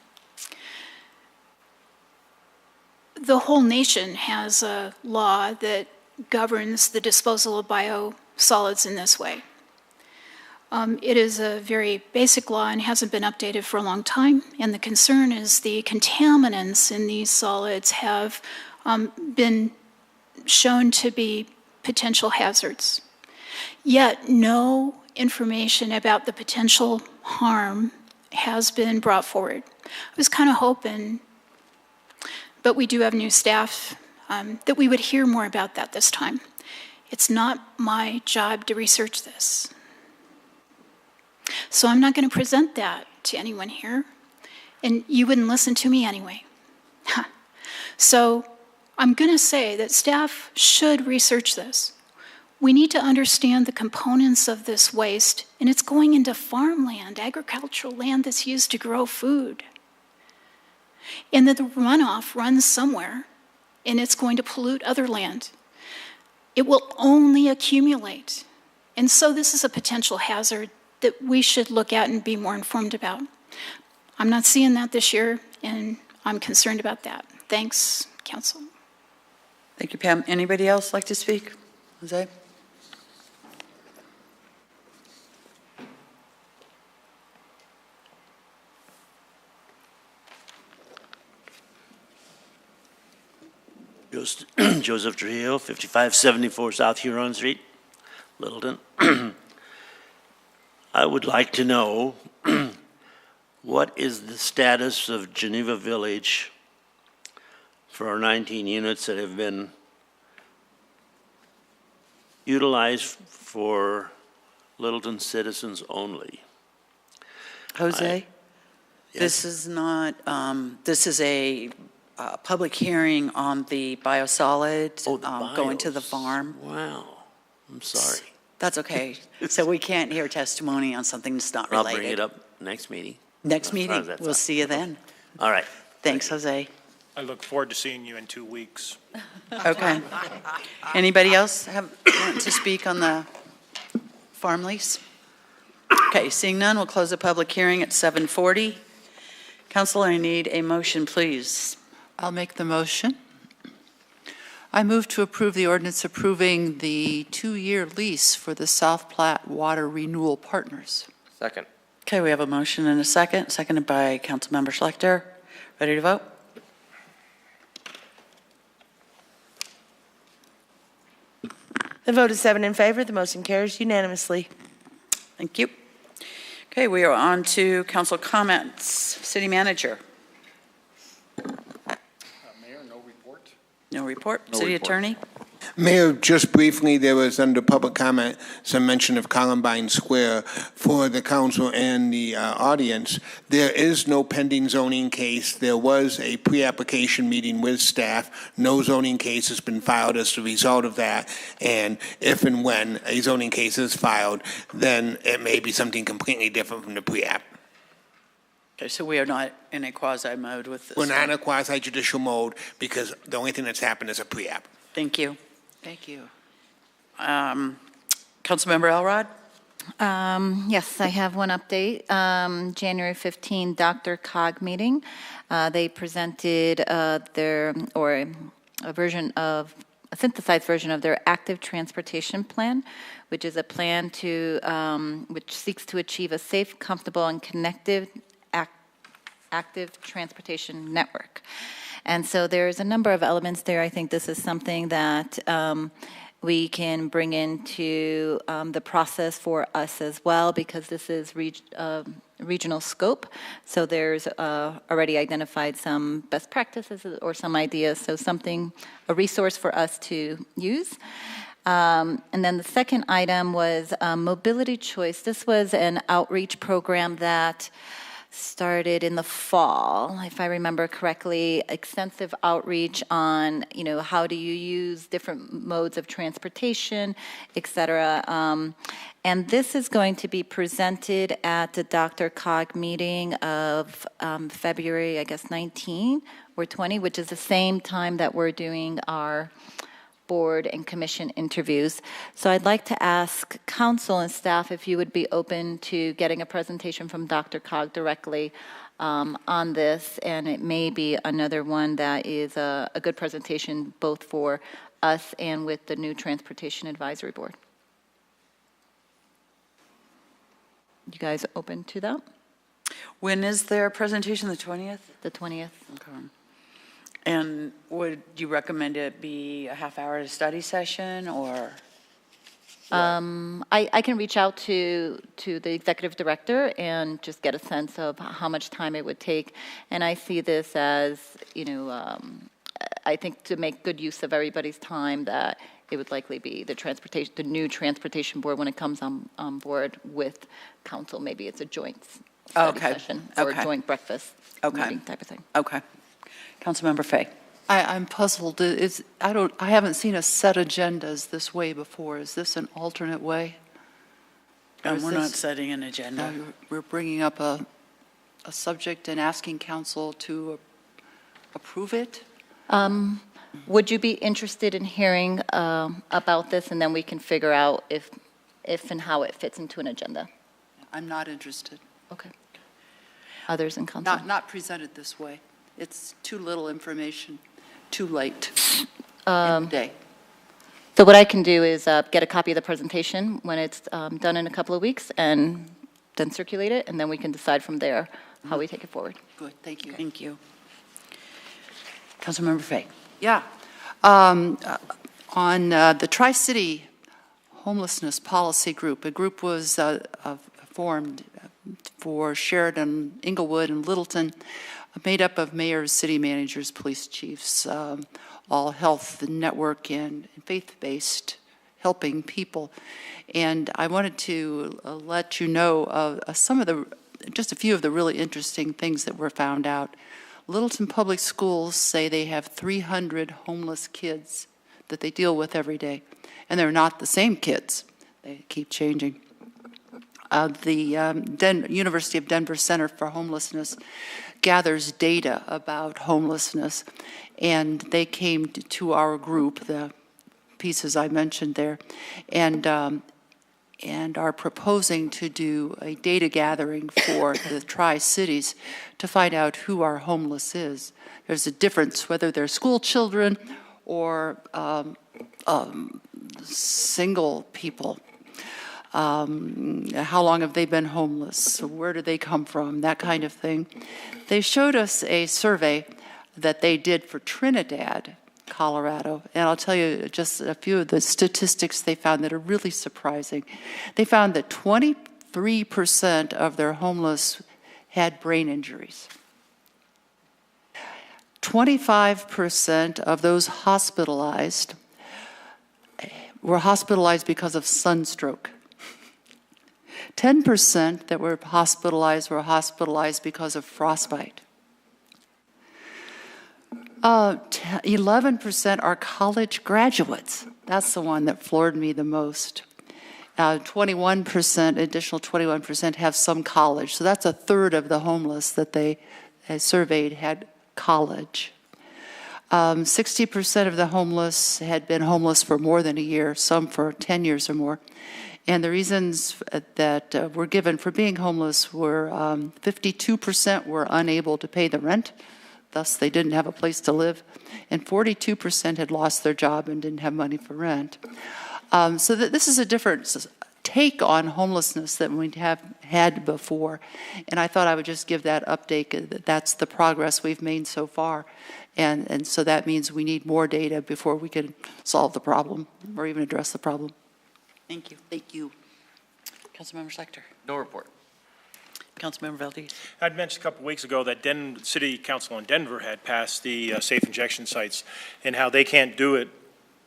The whole nation has a law that governs the disposal of biosolids in this way. It is a very basic law and hasn't been updated for a long time. And the concern is the contaminants in these solids have been shown to be potential hazards. Yet no information about the potential harm has been brought forward. I was kind of hoping, but we do have new staff, that we would hear more about that this time. It's not my job to research this. So I'm not going to present that to anyone here, and you wouldn't listen to me anyway. So I'm going to say that staff should research this. We need to understand the components of this waste, and it's going into farmland, agricultural land that's used to grow food. And that the runoff runs somewhere, and it's going to pollute other land. It will only accumulate. And so this is a potential hazard that we should look at and be more informed about. I'm not seeing that this year, and I'm concerned about that. Thanks, Council. Thank you, Pam. Anybody else like to speak? Jose? Joseph Trujillo, 5574 South Huron Street, Littleton. I would like to know what is the status of Geneva Village for our 19 units that have been utilized for Littleton citizens only. Jose? This is not, this is a public hearing on the biosolids going to the farm. Wow, I'm sorry. That's okay. So we can't hear testimony on something that's not related. I'll bring it up next meeting. Next As far meeting. as that's We'll up. see you then. All right. Thanks, Jose. I look forward to seeing you in 2 weeks. Okay. Anybody else want to speak on the farm lease? Okay, seeing none, we'll close the public hearing at 7:40. Council, I need a motion, please. I'll make the motion. I move to approve the ordinance approving the 2-year lease for the South Platte Water Renewal Partners. Second. Okay, we have a motion and a second, seconded by Councilmember Schlechter. Ready to vote? The vote is 7 in favor. The motion carries unanimously. Thank you. Okay, we are on to council comments. City manager. Mayor, no report. No report. No City report. attorney. Mayor, just briefly, there was under public comment some mention of Columbine Square. For the council and the audience, there is no pending zoning case. There was a pre-application meeting with staff. No zoning case has been filed as a result of that. And if and when a zoning case is filed, then it may be something completely different from the pre-app. Okay, so we are not in a quasi mode with this. We're not in a quasi-judicial mode because the only thing that's happened is a pre-app. Thank you. Thank you. Councilmember Elrod? Yes, I have one update. January 15, Dr. Cog meeting. They presented a synthesized version of their active transportation plan, which is a plan which seeks to achieve a safe, comfortable, and connected active transportation network. And so there's a number of elements there. I think this is something that we can bring into the process for us as well, because this is regional scope. So there's already identified some best practices or some ideas, so a resource for us to use. And then the second item was mobility choice. This was an outreach program that started in the fall, if I remember correctly, extensive outreach on, how do you use different modes of transportation, et cetera. And this is going to be presented at the Dr. Cog meeting of February, I guess, 19 or 20, which is the same time that we're doing our board and commission interviews. So I'd like to ask council and staff if you would be open to getting a presentation from Dr. Cog directly on this, and it may be another one that is a good presentation both for us and with the new Transportation Advisory Board. You guys open to that? When is their presentation, the 20th? The 20th. Okay. And would you recommend it be a half-hour study session, or? I can reach out to the executive director and just get a sense of how much time it would take. And I see this as, I think to make good use of everybody's time, that it would likely be the new transportation board when it comes on board with council. Maybe it's a joint study session or a joint breakfast meeting type of thing. Okay. Councilmember Fay. I'm puzzled. I haven't seen a set agendas this way before. Is this an alternate way? Or is We're not this- setting an agenda. We're bringing up a subject and asking council to approve it? Would you be interested in hearing about this, and then we can figure out if and how it fits into an agenda? I'm not interested. Okay. Others in council? Not presented this way. It's too little information, too late in the day. So what I can do is get a copy of the presentation when it's done in a couple of weeks, and then circulate it, and then we can decide from there how we take it forward. Good, thank you. Thank you. Councilmember Fay. Yeah. On the Tri-City Homelessness Policy Group, a group was formed for Sheridan, Inglewood, and Littleton, made up of mayors, city managers, police chiefs, all health network and faith-based helping people. And I wanted to let you know of just a few of the really interesting things that were found out. Littleton Public Schools say they have 300 homeless kids that they deal with every day. And they're not the same kids. They keep changing. The University of Denver Center for Homelessness gathers data about homelessness, and they came to our group, the pieces I mentioned there, and are proposing to do a data gathering for the Tri-Cities to find out who our homeless is. There's a difference whether they're school children or single people. How long have they been homeless? Where do they come from? That kind of thing. They showed us a survey that they did for Trinidad, Colorado, and I'll tell you just a few of the statistics they found that are really surprising. They found that 23% of their homeless had brain injuries. 25% of those hospitalized were hospitalized because of sunstroke. 10% that were hospitalized because of frostbite. 11% are college graduates. That's the one that floored me the most. 21%, additional 21% have some college. So that's a third of the homeless that they surveyed had college. 60% of the homeless had been homeless for more than a year, some for 10 years or more. And the reasons that were given for being homeless were 52% were unable to pay the rent, thus they didn't have a place to live, and 42% had lost their job and didn't have money for rent. So this is a different take on homelessness than we have had before. And I thought I would just give that update. That's the progress we've made so far. And so that means we need more data before we can solve the problem or even address the problem. Thank you. Thank you. Councilmember Schlechter. No report. Councilmember Valdez. I'd mentioned a couple of weeks ago that City Council in Denver had passed the safe injection sites and how they can't do it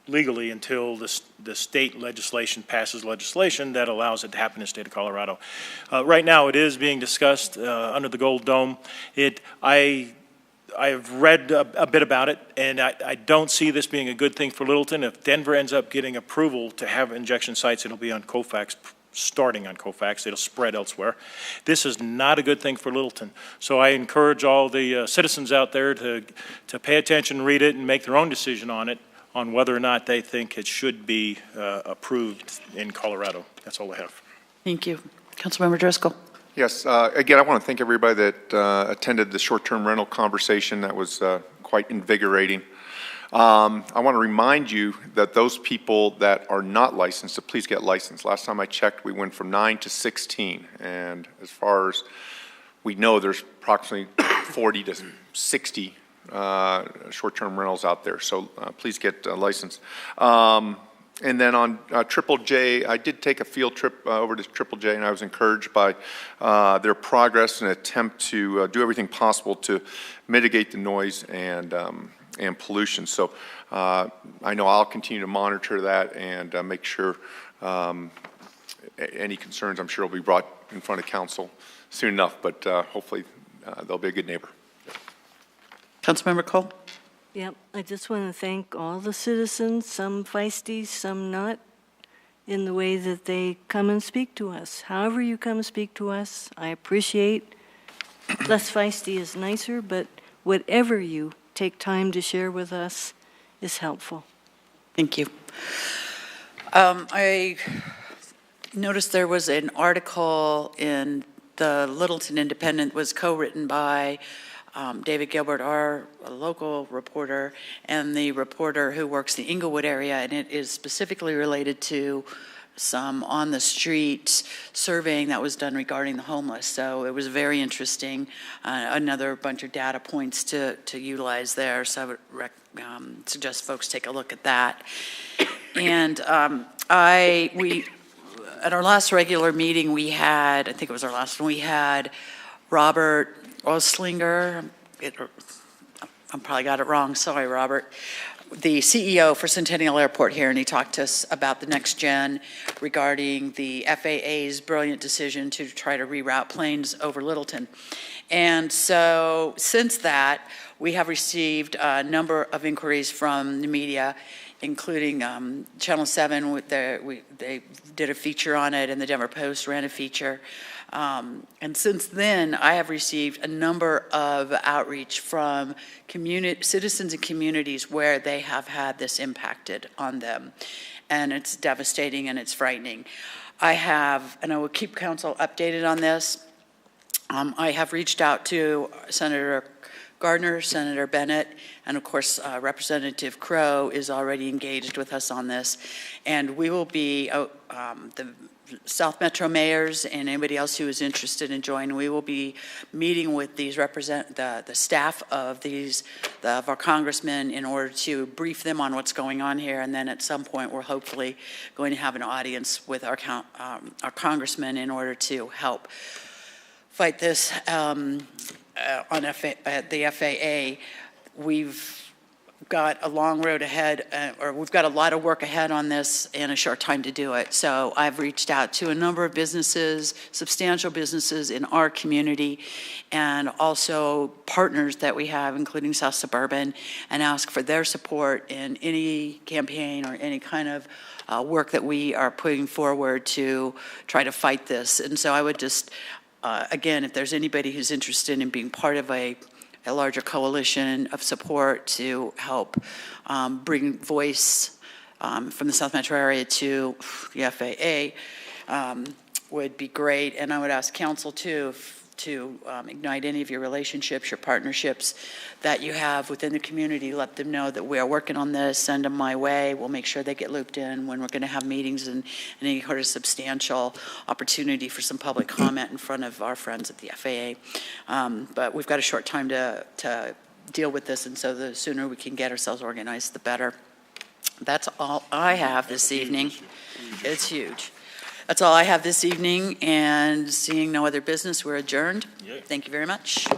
legally until the state legislation passes legislation that allows it to happen in the state of Colorado. Right now, it is being discussed under the Gold Dome. I've read a bit about it, and I don't see this being a good thing for Littleton. If Denver ends up getting approval to have injection sites, it'll be on Colfax, starting on Colfax. It'll spread elsewhere. This is not a good thing for Littleton. So I encourage all the citizens out there to pay attention, read it, and make their own decision on it, on whether or not they think it should be approved in Colorado. That's all I have. Thank you. Councilmember Driscoll. Yes, again, I want to thank everybody that attended the short-term rental conversation. That was quite invigorating. I want to remind you that those people that are not licensed, to please get licensed. Last time I checked, we went from 9 to 16, and as far as we know, there's approximately 40 to 60 short-term rentals out there, so please get licensed. And then on Triple J, I did take a field trip over to Triple J, and I was encouraged by their progress and attempt to do everything possible to mitigate the noise and pollution. So I know I'll continue to monitor that and make sure any concerns, I'm sure, will be brought in front of council soon enough, but hopefully they'll be a good neighbor. Councilmember Cole. Yep, I just want to thank all the citizens, some feisty, some not, in the way that they come and speak to us. However you come and speak to us, I appreciate. Less feisty is nicer, but whatever you take time to share with us is helpful. Thank you. I noticed there was an article in the Littleton Independent, was co-written by David Gilbert, our local reporter, and the reporter who works the Inglewood area, and it is specifically related to some on-the-street surveying that was done regarding the homeless. So it was very interesting. Another bunch of data points to utilize there. So I would suggest folks take a look at that. And we at our last regular meeting, we had, I think it was our last one, we had Robert Oslinger. I probably got it wrong. Sorry, Robert. The CEO for Centennial Airport here, and he talked to us about the next gen regarding the FAA's brilliant decision to try to reroute planes over Littleton. And so since that, we have received a number of inquiries from the media, including Channel 7. They did a feature on it, and the Denver Post ran a feature. And since then, I have received a number of outreach from citizens and communities where they have had this impacted on them. And it's devastating and it's frightening. And I will keep council updated on this. I have reached out to Senator Gardner, Senator Bennett, and of course Representative Crow is already engaged with us on this. And we will be, the South Metro mayors and anybody else who is interested in joining, we will be meeting with these the staff of our congressmen in order to brief them on what's going on here. And then at some point, we're hopefully going to have an audience with our congressmen in order to help fight this at the FAA. We've got a long road ahead, or we've got a lot of work ahead on this and a short time to do it. So I've reached out to a number of businesses, substantial businesses in our community, and also partners that we have, including South Suburban, and ask for their support in any campaign or any kind of work that we are putting forward to try to fight this. And so I would just, again, if there's anybody who's interested in being part of a larger coalition of support to help bring voice from the South Metro area to the FAA would be great. And I would ask council too to ignite any of your relationships, your partnerships that you have within the community. Let them know that we are working on this. Send them my way. We'll make sure they get looped in when we're going to have meetings and any sort of substantial opportunity for some public comment in front of our friends at the FAA. But we've got a short time to deal with this, and so the sooner we can get ourselves organized, the better. That's all I have this evening. It's huge. That's all I have this evening, and seeing no other business, we're adjourned. Thank you very much.